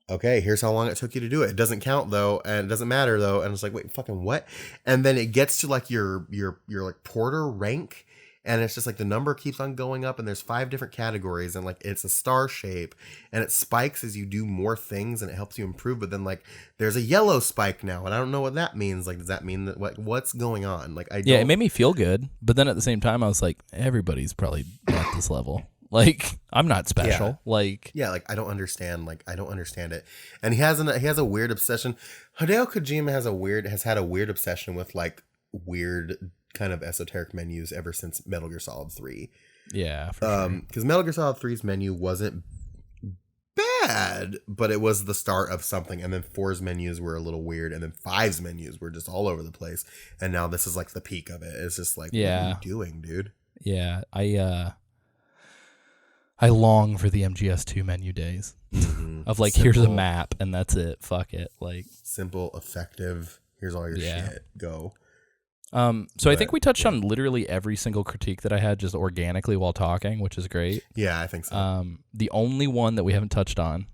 okay, here's how long it took you to do it. It doesn't count though. And it doesn't matter though. And it's like, wait, fucking what? And then it gets to like your like porter rank. And it's just like the number keeps on going up and there's 5 different categories and like it's a star shape and it spikes as you do more things and it helps you improve. But then like there's a yellow spike now and I don't know what that means. Like, does that mean that what's going on? Like, it made me feel good. But then at the same time, I was like, everybody's probably at this level. Like, I'm not special. Yeah. Like I don't understand. It. And he has a weird obsession. Hideo Kojima has had a weird obsession with like weird kind of esoteric menus ever since Metal Gear Solid 3. Yeah, for sure. Because Metal Gear Solid 3's menu wasn't bad, but it was the start of something. And then 4's menus were a little weird, and then 5's menus were just all over the place. And now this is like the peak of it. It's just like, what are you doing, dude? Yeah, I long for the MGS2 menu days of like, here's a map and that's it. Fuck it. Like simple, effective. Here's all your shit. Go. So I think we touched on literally every single critique that I had just organically while talking, which is great. Yeah, I think so. The only one that we haven't touched on,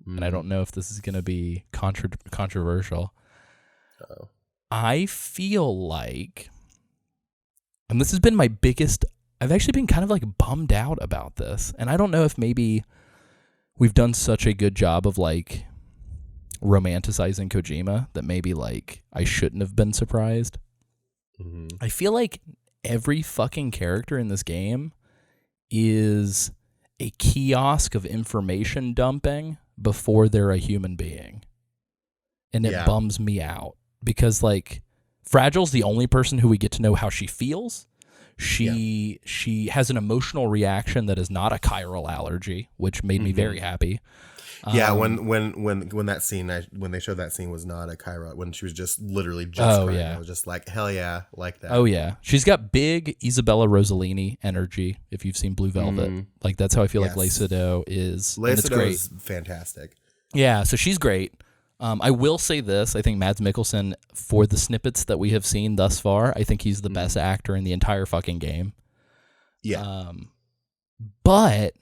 and I don't know if this is going to be controversial. Uh-oh. I feel like, and this has been my biggest, I've actually been kind of like bummed out about this. And I don't know if maybe we've done such a good job of like romanticizing Kojima that maybe like I shouldn't have been surprised. I feel like every fucking character in this game is a kiosk of information dumping before they're a human being. And it bums me out because like Fragile's the only person who we get to know how she feels. She has an emotional reaction that is not a chiral allergy, which made me very happy. Yeah, when that scene, when they showed that scene was not a chiral, when she was just literally crying, I was just like, hell yeah, like that. Oh yeah, she's got big Isabella Rossellini energy. If you've seen Blue Velvet, like that's how I feel like Lea Seydoux is. Lea Seydoux is fantastic. Yeah, so she's great. I will say this: I think Mads Mikkelsen, for the snippets that we have seen thus far, I think he's the best actor in the entire fucking game. Yeah, but.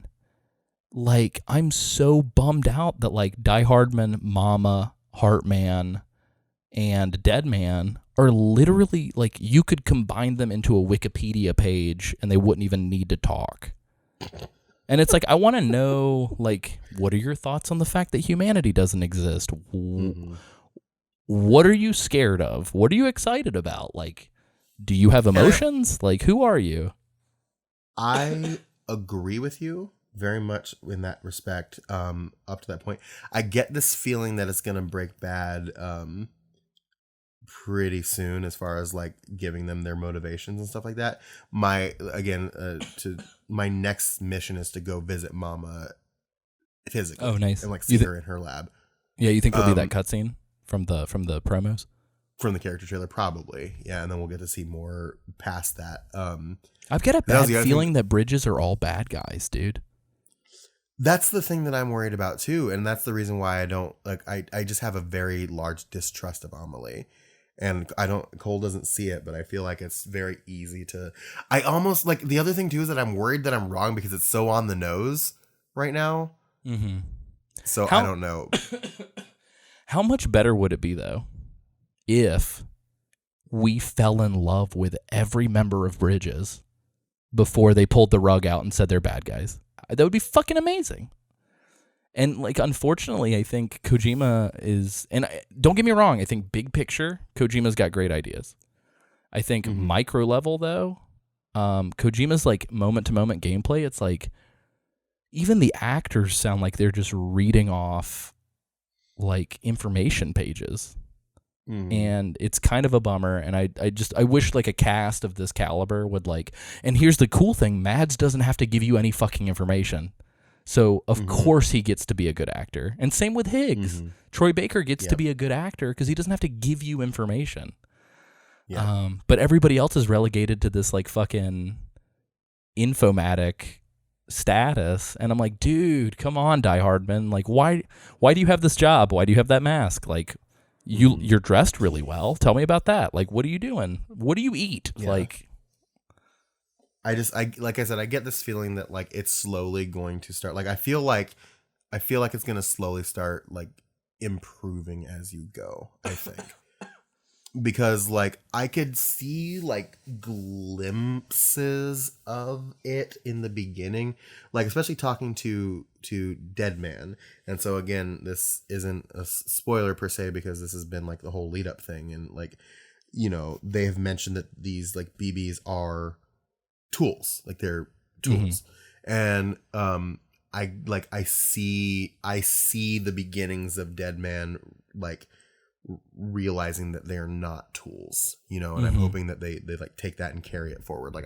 Like, I'm so bummed out that, like, Die Hardman, Mama, Heartman, and Deadman are literally, like, you could combine them into a Wikipedia page and they wouldn't even need to talk. And it's like, I want to know, like, what are your thoughts on the fact that humanity doesn't exist? What are you scared of? What are you excited about? Like, do you have emotions? Like, who are you? I agree with you very much in that respect. Up to that point, I get this feeling that it's gonna break bad pretty soon as far as like giving them their motivations and stuff like that. My next mission is to go visit Mama physically. Oh, nice. And like see her in her lab. Yeah, you think there'll be that cutscene from the promos? From the character trailer, probably. Yeah, and then we'll get to see more past that. I've got a bad feeling that Bridges are all bad guys, dude. That's the thing that I'm worried about too, and that's the reason why I don't like. I just have a very large distrust of Amelie, and Cole doesn't see it, but I feel like it's very easy to. I almost like the other thing too is that I'm worried that I'm wrong because it's so on the nose right now. Mm-hmm. So I don't know. How much better would it be though, if we fell in love with every member of Bridges before they pulled the rug out and said they're bad guys? That would be fucking amazing. And like, unfortunately, I think Kojima is, and don't get me wrong, I think big picture, Kojima's got great ideas. I think micro level though, Kojima's like moment to moment gameplay, it's like even the actors sound like they're just reading off like information pages. And it's kind of a bummer, and I wish like a cast of this caliber would like, and here's the cool thing, Mads doesn't have to give you any fucking information, so of course he gets to be a good actor, and same with Higgs. Troy Baker gets to be a good actor because he doesn't have to give you information. But everybody else is relegated to this like fucking infomatic status, and I'm like, dude, come on, Die Hardman, like why do you have this job? Why do you have that mask? Like, you're dressed really well. Tell me about that. Like, what are you doing? What do you eat? Yeah. Like, like I said, I get this feeling that like it's slowly going to start. Like, I feel like it's going to slowly start like improving as you go, I think. Because like I could see like glimpses of it in the beginning, like especially talking to Deadman. And so again, this isn't a spoiler per se because this has been like the whole lead up thing, and like, you know, they have mentioned that these like BBs are tools, like they're tools. And I see the beginnings of Deadman like realizing that they're not tools, you know, and I'm hoping that they like take that and carry it forward. Like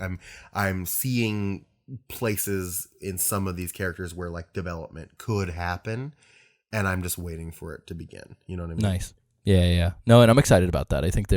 I'm seeing places in some of these characters where like development could happen, and I'm just waiting for it to begin. You know what I mean? Nice. Yeah. No, and I'm excited about that. I think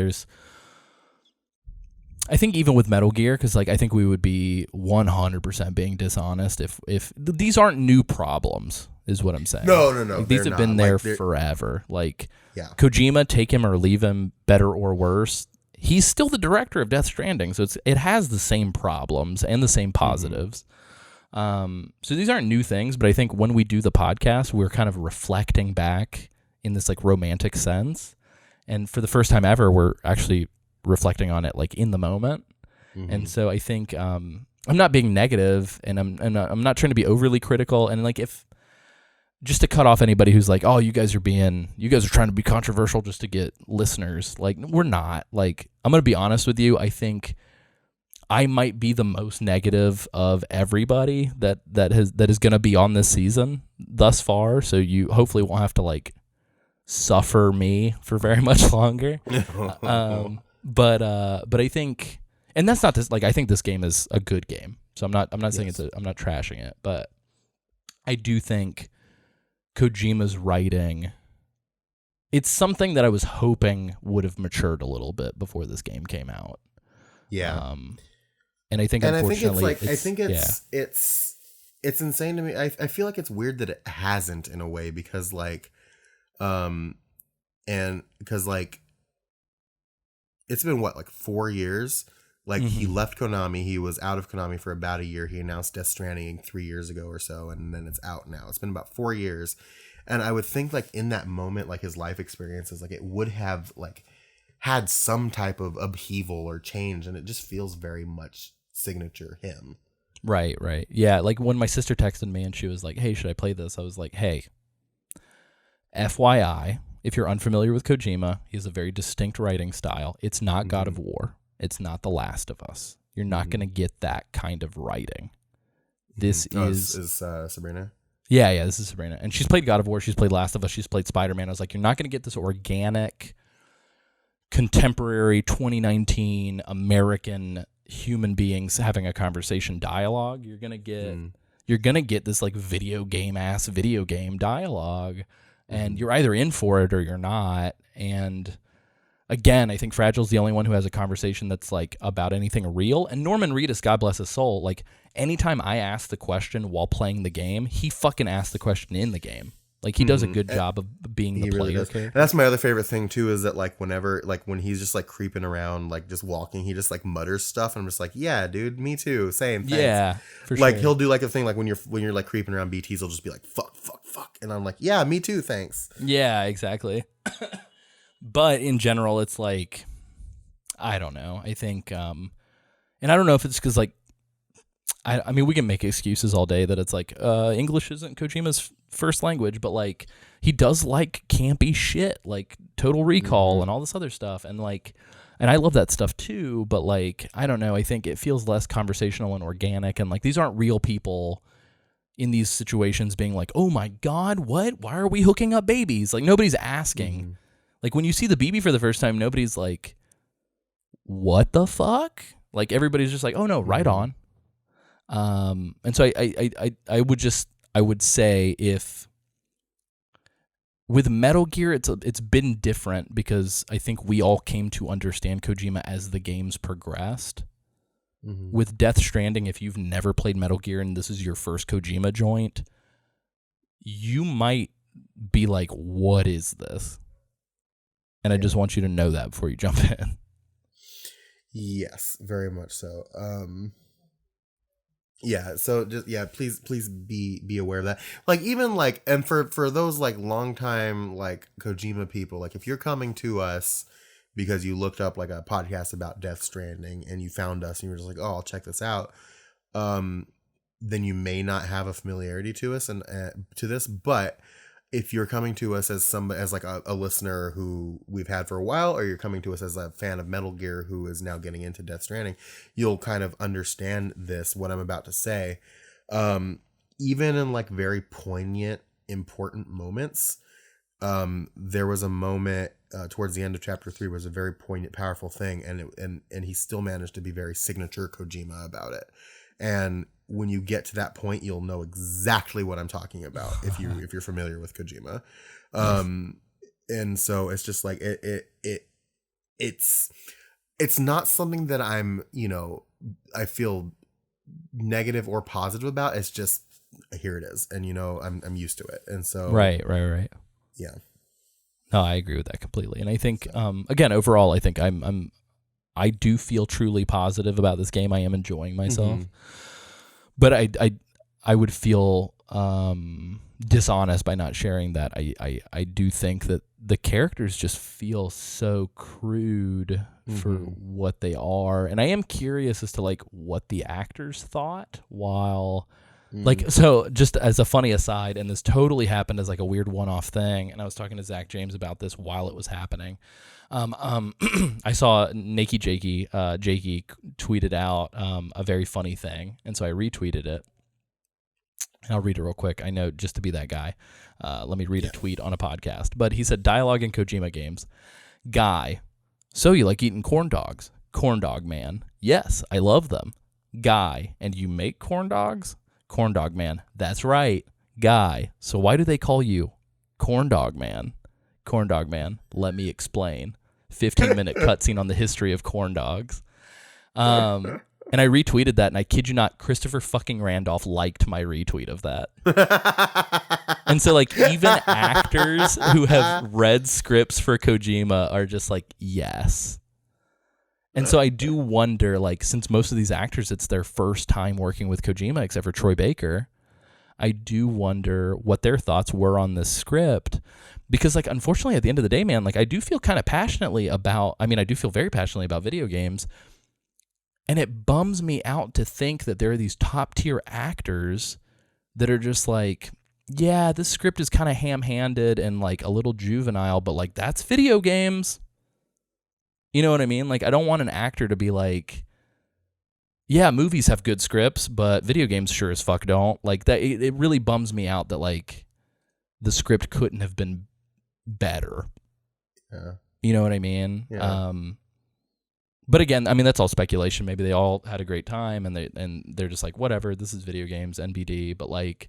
even with Metal Gear, because like I think we would be 100% being dishonest if these aren't new problems, is what I'm saying. No. Like, these have been there forever. Like, Kojima, take him or leave him, better or worse, he's still the director of Death Stranding, so it has the same problems and the same positives. So these aren't new things, but I think when we do the podcast, we're kind of reflecting back in this like romantic sense, and for the first time ever, we're actually reflecting on it like in the moment. And so I think I'm not being negative, and I'm not trying to be overly critical, and like if just to cut off anybody who's like, oh, you guys are trying to be controversial just to get listeners. Like, we're not. Like, I'm going to be honest with you. I think I might be the most negative of everybody that is going to be on this season thus far. So you hopefully won't have to like suffer me for very much longer. But I think, and that's not this, like, I think this game is a good game. So I'm not saying I'm not trashing it, but I do think Kojima's writing, it's something that I was hoping would have matured a little bit before this game came out. Yeah. And I think, unfortunately, it's insane to me. I feel like it's weird that it hasn't, in a way, because like, because like, it's been what, like 4 years? Like, he left Konami. He was out of Konami for about a year. He announced Death Stranding 3 years ago or so, and then it's out now. It's been about 4 years. And I would think, like, in that moment, like, his life experiences, like, it would have, like, had some type of upheaval or change, and it just feels very much signature him. Right. Yeah, like, when my sister texted me and she was like, hey, should I play this? I was like, hey, FYI, if you're unfamiliar with Kojima, he has a very distinct writing style. It's not God of War. It's not The Last of Us. You're not going to get that kind of writing. This is Sabrina? Yeah, this is Sabrina. And she's played God of War. She's played Last of Us. She's played Spider-Man. I was like, you're not going to get this organic contemporary 2019 American human beings having a conversation dialogue. You're gonna get this like video game dialogue, and you're either in for it or you're not. And again, I think Fragile's the only one who has a conversation that's like about anything real. And Norman Reedus, God bless his soul, like anytime I ask the question while playing the game, he fucking asks the question in the game. Like he does a good job of being the player. Really, and that's my other favorite thing too, is that like whenever, like when he's just like creeping around, like just walking, he just like mutters stuff, and I'm just like, yeah, dude, me too, same. Thanks. Yeah, for like sure. he'll do like a thing like when you're like creeping around BTs, he'll just be like fuck, and I'm like, yeah, me too, thanks. Yeah, exactly. But in general, it's like, I don't know. I think, and I don't know if it's because like, I mean, we can make excuses all day that it's like English isn't Kojima's first language, but like he does like campy shit, like Total Recall and all this other stuff, and like, and I love that stuff too. But like, I don't know. I think it feels less conversational and organic, and like these aren't real people in these situations being like, oh my god, what? Why are we hooking up babies? Like nobody's asking. Like when you see the BB for the first time, nobody's like, what the fuck? Like everybody's just like, oh no, right on. And so I would say if with Metal Gear, it's been different because I think we all came to understand Kojima as the games progressed. With Death Stranding, if you've never played Metal Gear and this is your first Kojima joint, you might be like, what is this? And I just want you to know that before you jump in. Yes, very much so. Yeah, so just please be aware of that. Like even like, and for those like long time like Kojima people, like if you're coming to us because you looked up like a podcast about Death Stranding and you found us and you were just like, oh, I'll check this out, then you may not have a familiarity to us and to this. But if you're coming to us as like a listener who we've had for a while, or you're coming to us as a fan of Metal Gear who is now getting into Death Stranding, you'll kind of understand what I'm about to say. Even in like very poignant, important moments, there was a moment towards the end of chapter 3 was a very poignant, powerful thing, and he still managed to be very signature Kojima about it. And when you get to that point, you'll know exactly what I'm talking about if you're familiar with Kojima. And so it's just like it's not something that I'm, I feel negative or positive about. It's just, here it is, and I'm used to it. And so right. Yeah. No, I agree with that completely. And I think again, overall, I think I do feel truly positive about this game. I am enjoying myself. But I would feel dishonest by not sharing that. I do think that the characters just feel so crude for what they are. And I am curious as to like what the actors thought while like, so just as a funny aside, and this totally happened as like a weird one-off thing, and I was talking to Zach James about this while it was happening. I saw Nakey Jakey tweeted out a very funny thing, and so I retweeted it. And I'll read it real quick. I know, just to be that guy. Let me read a tweet on a podcast. But he said, dialogue in Kojima games. Guy, so you like eating corn dogs? Corn dog man. Yes, I love them. Guy, and you make corn dogs? Corn dog man. That's right. Guy, so why do they call you Corn Dog Man? Corn Dog Man, let me explain. 15-minute cutscene on the history of corn dogs. And I retweeted that, and I kid you not, Christopher fucking Randolph liked my retweet of that. And so, like, even actors who have read scripts for Kojima are just like, yes. And so I do wonder, like, since most of these actors, it's their first time working with Kojima, except for Troy Baker, I do wonder what their thoughts were on this script. Because, like, unfortunately, at the end of the day, man, like, I do feel kind of passionately about, I do feel very passionately about video games. And it bums me out to think that there are these top-tier actors that are just like, yeah, this script is kind of ham-handed and, like, a little juvenile, but, like, that's video games. You know what I mean? Like, I don't want an actor to be like, yeah, movies have good scripts, but video games sure as fuck don't. Like, that, it really bums me out that, like, the script couldn't have been better. Yeah. You know what I mean? Yeah. But again, I mean, that's all speculation. Maybe they all had a great time and they're just like, whatever, this is video games, NBD. But like,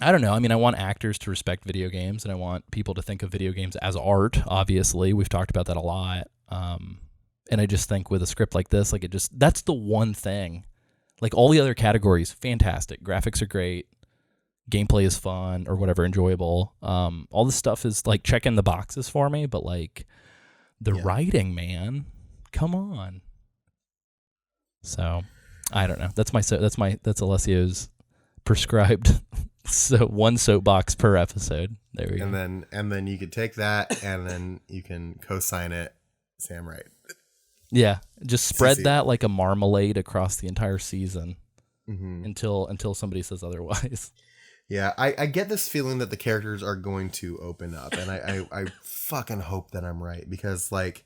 I don't know. I mean, I want actors to respect video games, and I want people to think of video games as art. Obviously, we've talked about that a lot. And I just think with a script like this, like that's the one thing. Like all the other categories, fantastic. Graphics are great. Gameplay is fun or whatever, enjoyable. All this stuff is like checking the boxes for me, but like the writing, man, come on. So I don't know. That's Alessio's prescribed. So one soapbox per episode. There we go. And then you could take that and then you can co-sign it, Sam Wright. Yeah, just spread that like a marmalade across the entire season until somebody says otherwise. Yeah, I get this feeling that the characters are going to open up, and I fucking hope that I'm right, because like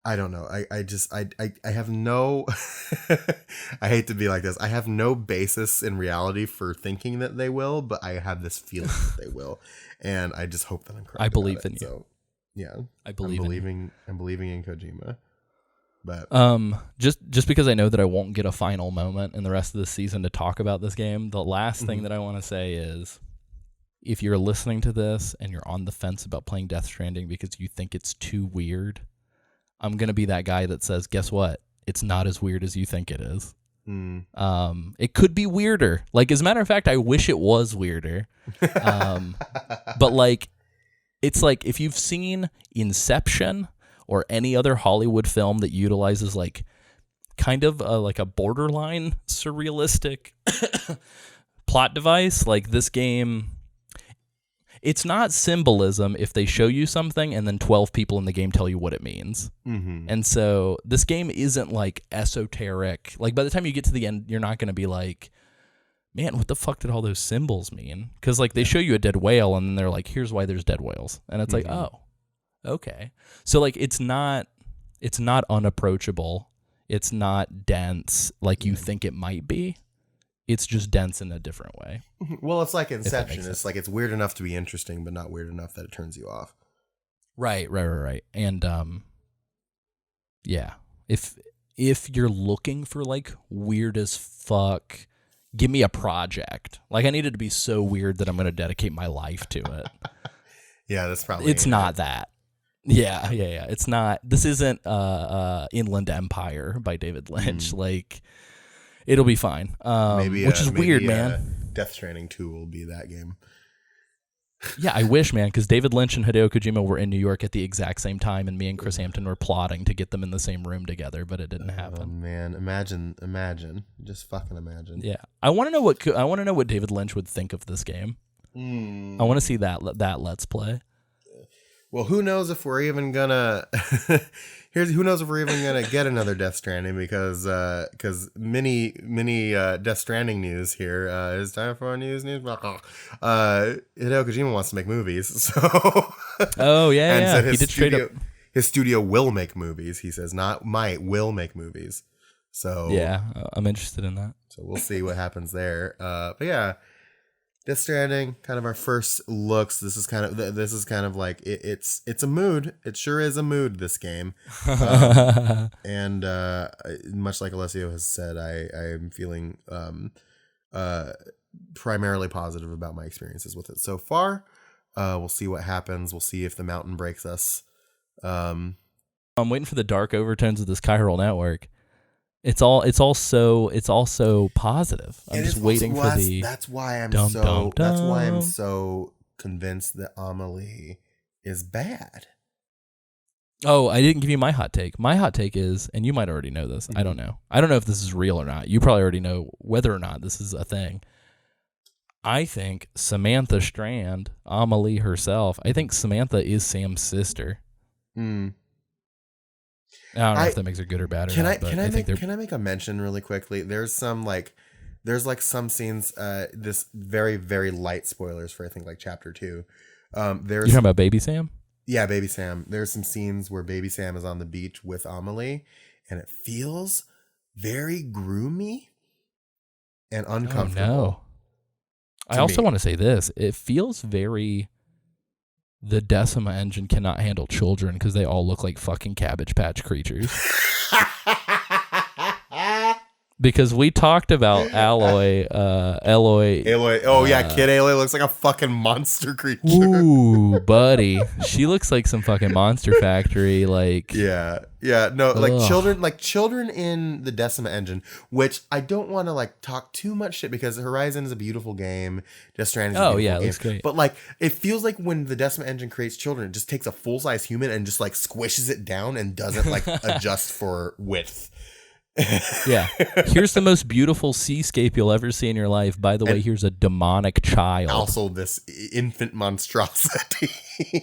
I don't know. I have no I hate to be like this. I have no basis in reality for thinking that they will, but I have this feeling that they will. And I just hope that I'm correct. I believe in you. So, yeah. I'm believing in Kojima. But just because I know that I won't get a final moment in the rest of the season to talk about this game, the last thing that I want to say is, if you're listening to this and you're on the fence about playing Death Stranding because you think it's too weird, I'm going to be that guy that says, guess what? It's not as weird as you think it is. It could be weirder. Like, as a matter of fact, I wish it was weirder. But like, it's like if you've seen Inception or any other Hollywood film that utilizes like kind of like a borderline surrealistic plot device, like this game, it's not symbolism if they show you something and then 12 people in the game tell you what it means. And so this game isn't like esoteric. Like by the time you get to the end, you're not going to be like, man, what the fuck did all those symbols mean? Because like they show you a dead whale and then they're like, here's why there's dead whales. And it's like, oh, okay. So like it's not unapproachable. It's not dense like you think it might be. It's just dense in a different way. Well, it's like Inception. It's like it's weird enough to be interesting, but not weird enough that it turns you off. Right. And yeah, if you're looking for like weird as fuck, give me a project. Like I need it to be so weird that I'm going to dedicate my life to it. Yeah, that's probably. It's not that. Yeah. It's not. This isn't Inland Empire by David Lynch. Like. It'll be fine. Which is weird, man. Death Stranding 2 will be that game. Yeah, I wish, man, because David Lynch and Hideo Kojima were in New York at the exact same time, and me and Chris Hampton were plotting to get them in the same room together, but it didn't happen. Oh man, imagine, just fucking imagine. Yeah, I want to know what David Lynch would think of this game. I want to see that Let's Play. Well, who knows if we're even gonna who knows if we're even gonna get another Death Stranding, because mini Death Stranding news here. It's time for our news. Hideo Kojima wants to make movies, so oh yeah, and yeah. said He did straight up. His studio will make movies. He says not might, will make movies. So yeah, I'm interested in that. So we'll see what happens there. But yeah. Death Stranding, kind of our first looks. This is kind of like it's a mood. It sure is a mood. This game, and much like Alessio has said, I am feeling primarily positive about my experiences with it so far. We'll see what happens. We'll see if the mountain breaks us. I'm waiting for the dark overtones of this chiral network. It's all so positive. I'm just waiting for the. That's why I'm That's why I'm so convinced that Amelie is bad. Oh, I didn't give you my hot take. My hot take is, and you might already know this. I don't know. I don't know if this is real or not. You probably already know whether or not this is a thing. I think Samantha Strand, Amelie herself. I think Samantha is Sam's sister. I don't know if that makes her good or bad or not. Can I make a mention really quickly? There's some scenes. This very, very light spoilers for I think like chapter 2. You talking about Baby Sam? Yeah, Baby Sam. There's some scenes where Baby Sam is on the beach with Amelie, and it feels very groomy and uncomfortable. Oh, no. I also want to say this. It feels very the Decima engine cannot handle children because they all look like fucking Cabbage Patch creatures. Because we talked about Eloy. Oh yeah, Kid Aloy looks like a fucking monster creature. Ooh, buddy, she looks like some fucking Monster Factory. Like, yeah, no, like children in the Decima engine, which I don't want to like talk too much shit because Horizon is a beautiful game. Death Stranding is a beautiful game. Looks great. But like, it feels like when the Decima engine creates children, it just takes a full size human and just like squishes it down and doesn't like adjust for width. Yeah. Here's the most beautiful seascape you'll ever see in your life. By the way, here's a demonic child. Also, this infant monstrosity.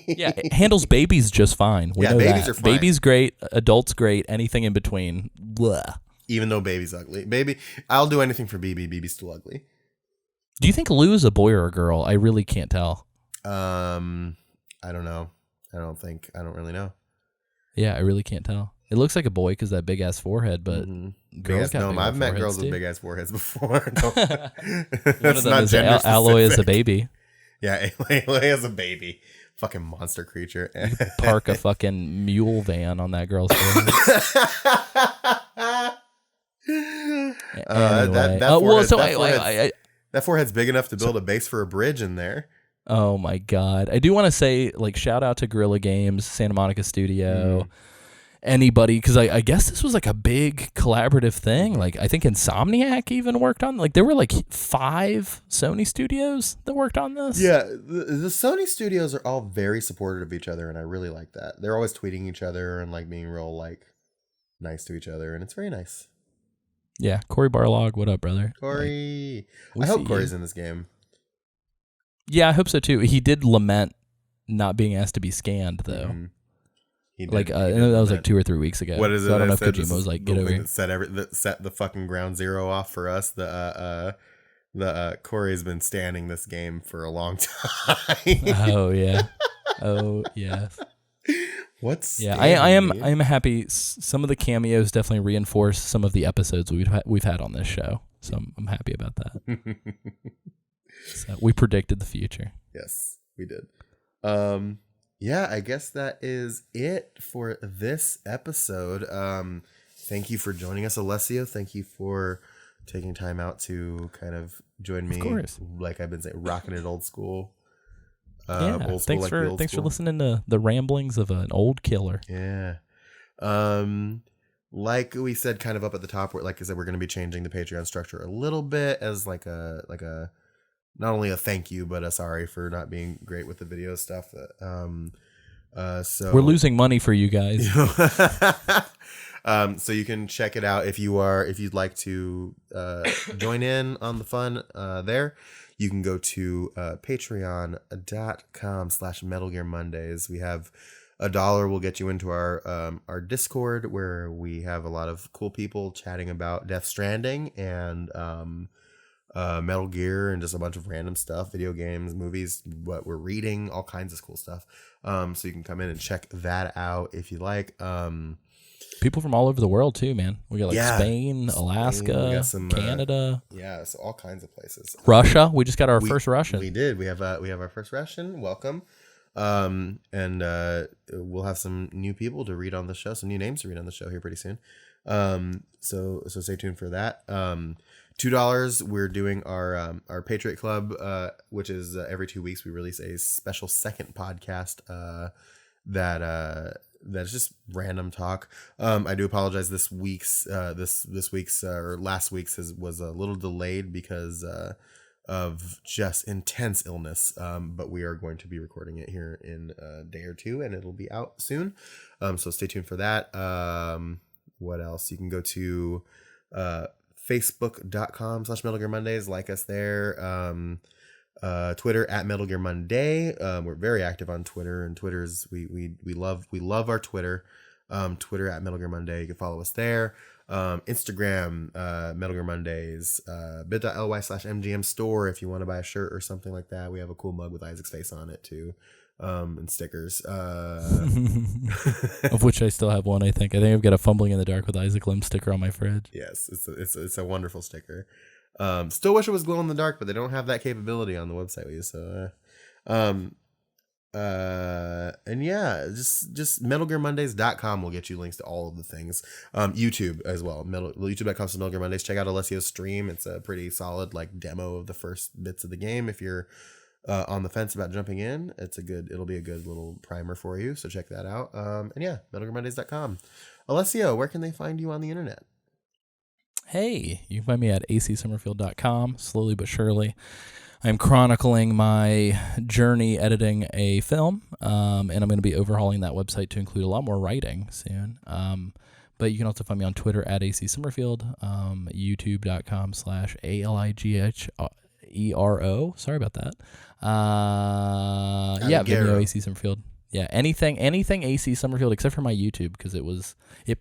Yeah, it handles babies just fine. We know babies that. are fine. Babies great, adults great, anything in between. Blah. Even though baby's ugly. Baby, I'll do anything for BB. BB's still ugly. Do you think Lou is a boy or a girl? I really can't tell. I don't know. I don't really know. Yeah, I really can't tell. It looks like a boy because that big ass forehead, but girls got I've met girls too. with big ass foreheads before. One That's of them not is gender Alloy as a specific. baby. Yeah, Aloy as a baby. Fucking monster creature. Park a fucking mule van on that girl's forehead. That forehead's big enough to build a base for a bridge in there. Oh my god! I do want to say, like, shout out to Guerrilla Games, Santa Monica Studio. Anybody, because I guess this was like a big collaborative thing. Like, I think Insomniac even worked on, like, there were like 5 Sony studios that worked on this. Yeah, the Sony studios are all very supportive of each other, and I really like that. They're always tweeting each other and like being real like nice to each other, and it's very nice. Yeah, Corey Barlog, what up, brother? Corey, Like, I hope Corey's in this game. Yeah, I hope so too. He did lament not being asked to be scanned though. Mm-hmm. Like that was like 2 or 3 weeks ago. What is it? So I don't know if said Kojima was like, get over here. That set the fucking ground zero off for us. The Corey's been standing this game for a long time. Oh yeah. Oh yes. What's I am happy. Some of the cameos definitely reinforce some of the episodes we've had on this show. So I'm happy about that. So we predicted the future. Yes, we did. Yeah, I guess that is it for this episode. Thank you for joining us, Alessio. Thank you for taking time out to kind of join me. Of course. Like I've been saying, rocking it old school. Old school, thanks for listening to the ramblings of an old killer. Yeah. Like we said kind of up at the top, like I said, we're going to be changing the Patreon structure a little bit as like a not only a thank you, but a sorry for not being great with the video stuff. So we're losing money for you guys. So you can check it out if you'd like to join in on the fun there. You can go to patreon.com/Metal Gear Mondays. We have $1 will get you into our Discord where we have a lot of cool people chatting about Death Stranding and Metal Gear and just a bunch of random stuff, video games, movies, what we're reading, all kinds of cool stuff. So you can come in and check that out if you like. People from all over the world too, man. We got Spain, Alaska, Canada. So all kinds of places. Russia. We just got our first Russian. We did. We have our first Russian. Welcome. And we'll have some new people to read on the show, some new names to read on the show here pretty soon. So stay tuned for that. $2, we're doing our Patriot Club, which is every 2 weeks we release a special second podcast that's just random talk. I do apologize. This week's or last week's was a little delayed because of just intense illness. But we are going to be recording it here in a day or two, and it'll be out soon. So stay tuned for that. What else? You can go to Facebook.com/Metal Gear Mondays. Like us there. Twitter @Metal Gear Monday. We're very active on Twitter, and Twitter's we love our Twitter. Twitter @Metal Gear Monday. You can follow us there. Instagram Metal Gear Mondays. bit.ly/MGM store if you want to buy a shirt or something like that. We have a cool mug with Isaac's face on it too. And stickers. Of which I still have one. I think I've got a Fumbling in the Dark with Isaac Lim sticker on my fridge. Yes, it's a wonderful sticker. Still wish it was glow in the dark, but they don't have that capability on the website we use. So And yeah, just metalgearmondays.com will get you links to all of the things. YouTube as well. YouTube.com/Metal Gear Mondays. Check out Alessio's stream. It's a pretty solid like demo of the first bits of the game. If you're on the fence about jumping in, it'll be a good little primer for you. So check that out. And yeah, metalgearmondays.com. Alessio, where can they find you on the internet? Hey, you can find me at acsummerfield.com, slowly but surely. I'm chronicling my journey editing a film, and I'm going to be overhauling that website to include a lot more writing soon. But you can also find me on Twitter at acsummerfield, youtube.com/ALIGHERO. Sorry about that. Yeah, Vimeo AC Summerfield. Yeah, anything AC Summerfield except for my YouTube because it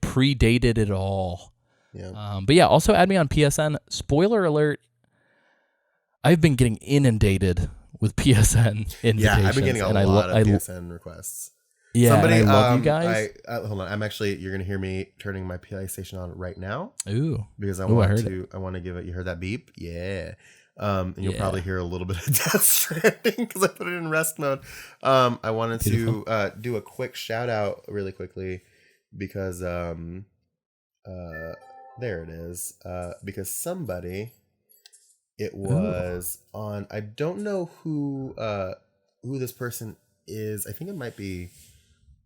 predated it all. Yeah. But yeah, also add me on PSN. Spoiler alert. I've been getting inundated with PSN invitations. Yeah, I've been getting a lot of PSN requests. Yeah, Somebody, and I love you guys. Hold on. You're going to hear me turning my PlayStation on right now. Ooh. Because I want to give it, you heard that beep? Yeah. And you'll probably hear a little bit of Death Stranding because I put it in rest mode. I wanted to do a quick shout out really quickly because, there it is. Because somebody... It was on. I don't know who this person is. I think it might be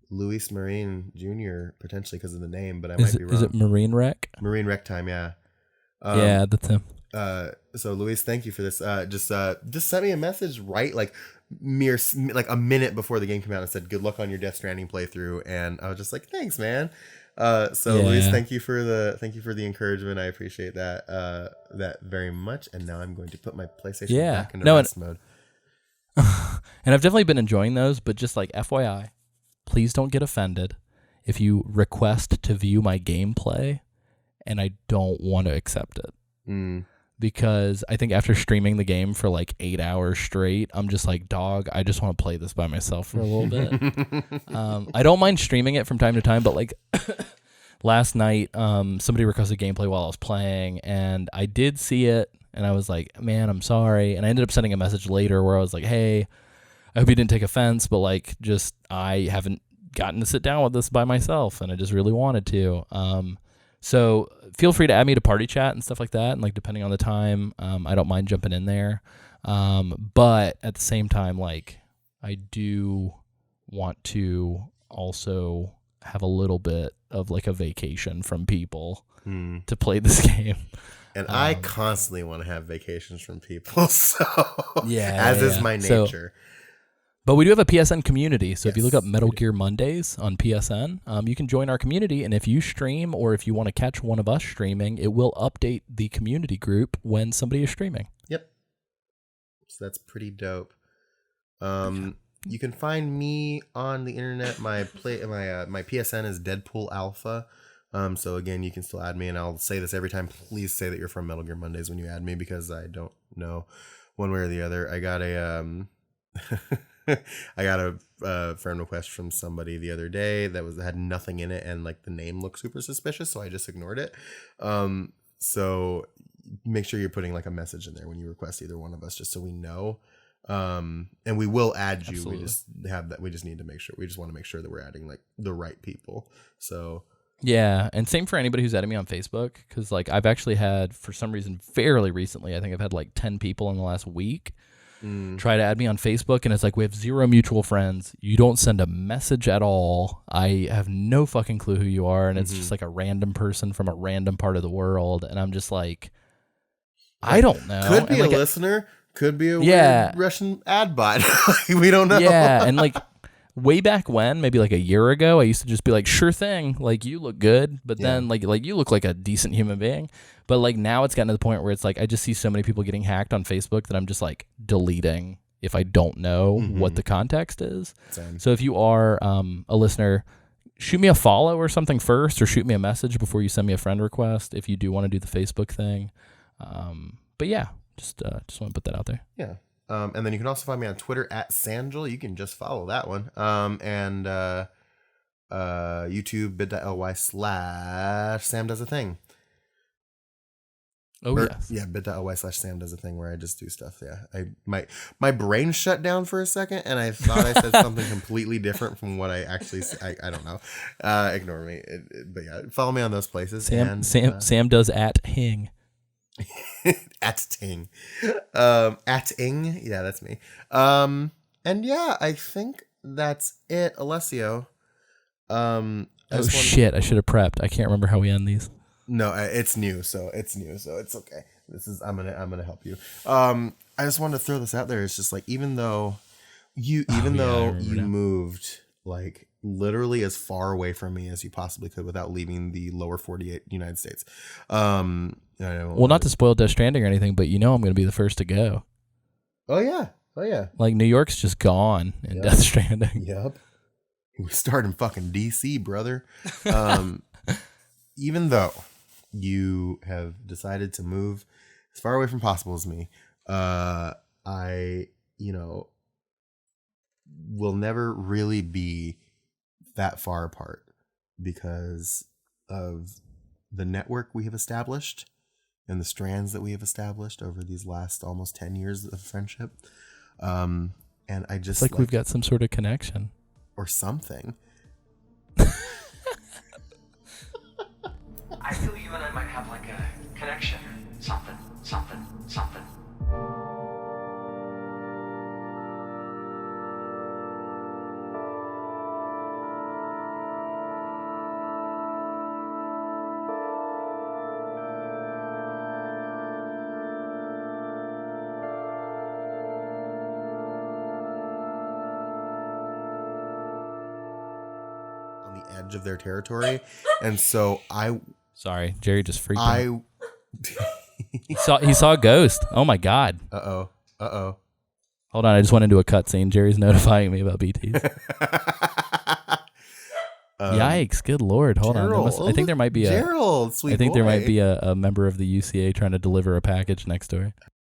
Luis Marine Jr. potentially because of the name, but I might be wrong. Is it Marine Rec? Marine Rec Time, yeah. Yeah, that's him. So Luis, thank you for this. Just sent me a message like a minute before the game came out and said good luck on your Death Stranding playthrough, and I was just like, thanks, man. Luis, thank you for the encouragement. I appreciate that very much. And now I'm going to put my PlayStation back into rest mode. And I've definitely been enjoying those, but just like FYI, please don't get offended if you request to view my gameplay and I don't want to accept it. Because I think after streaming the game for like 8 hours straight, I'm just like, dog, I just want to play this by myself for a little bit. I don't mind streaming it from time to time, but like last night, somebody requested gameplay while I was playing, and I did see it, and I was like, man, I'm sorry. And I ended up sending a message later where I was like, hey, I hope you didn't take offense, but like, just I haven't gotten to sit down with this by myself, and I just really wanted to. So feel free to add me to party chat and stuff like that. And like, depending on the time, I don't mind jumping in there. But at the same time, like I do want to also have a little bit of like a vacation from people to play this game. And I constantly want to have vacations from people. So as is my nature. But we do have a PSN community, so if you look up Metal Gear Mondays on PSN, you can join our community, and if you stream or if you want to catch one of us streaming, it will update the community group when somebody is streaming. Yep. So that's pretty dope. You can find me on the internet. My PSN is Deadpool Alpha. So again, you can still add me, and I'll say this every time. Please say that you're from Metal Gear Mondays when you add me, because I don't know one way or the other. I got a I got a friend request from somebody the other day that had nothing in it, and like the name looked super suspicious, so I just ignored it. So make sure you're putting like a message in there when you request either one of us, just so we know. And we will add you. Absolutely. We just need to make sure. We just want to make sure that we're adding like the right people. So yeah, and same for anybody who's added me on Facebook, because like I've actually had, for some reason, fairly recently, I think I've had like 10 people in the last week try to add me on Facebook, and it's like, we have 0 mutual friends. You don't send a message at all. I have no fucking clue who you are, and it's just like a random person from a random part of the world, and I'm just like, I don't know. Could be like a listener, could be a weird Russian ad bot. We don't know. Yeah, and like way back when, maybe like a year ago, I used to just be like, sure thing, like you look good, but then like you look like a decent human being. But like now it's gotten to the point where it's like I just see so many people getting hacked on Facebook that I'm just like deleting if I don't know what the context is. Same. So if you are a listener, shoot me a follow or something first, or shoot me a message before you send me a friend request if you do want to do the Facebook thing. But yeah, just want to put that out there. Yeah. And then you can also find me on Twitter at Sangel. You can just follow that one. And YouTube bit.ly/Sam Does a Thing. Oh, Or, yes. yeah, bit.ly/Sam does a thing where I just do stuff. Yeah, my brain shut down for a second, and I thought I said something completely different from what I actually. I don't know. Ignore me. But yeah, follow me on those places. Sam does at Hing. At Ting, at Ing. Yeah, that's me. And yeah, I think that's it, Alessio. Shit! I should have prepped. I can't remember how we end these. No, it's new, so it's okay. I'm gonna help you. I just wanted to throw this out there. It's just like even though you moved like literally as far away from me as you possibly could without leaving the lower 48 United States. Well, not to spoil Death Stranding or anything, but I'm going to be the first to go. Oh yeah. Like New York's just gone in Death Stranding. Yep. We start in fucking DC, brother. Even though you have decided to move as far away from possible as me, I, will never really be that far apart because of the network we have established and the strands that we have established over these last almost 10 years of friendship. And I just it's like we've got some sort of connection or something. I feel you and I might have like a connection. Something. On the edge of their territory. And so Sorry, Jerry just freaked out. He saw a ghost. Oh my god. Uh-oh. Hold on, I just went into a cutscene. Jerry's notifying me about BTs. Yikes! Good lord! Hold on. I think there might be Gerald, sweet I think boy. there might be a member of the UCA trying to deliver a package next door.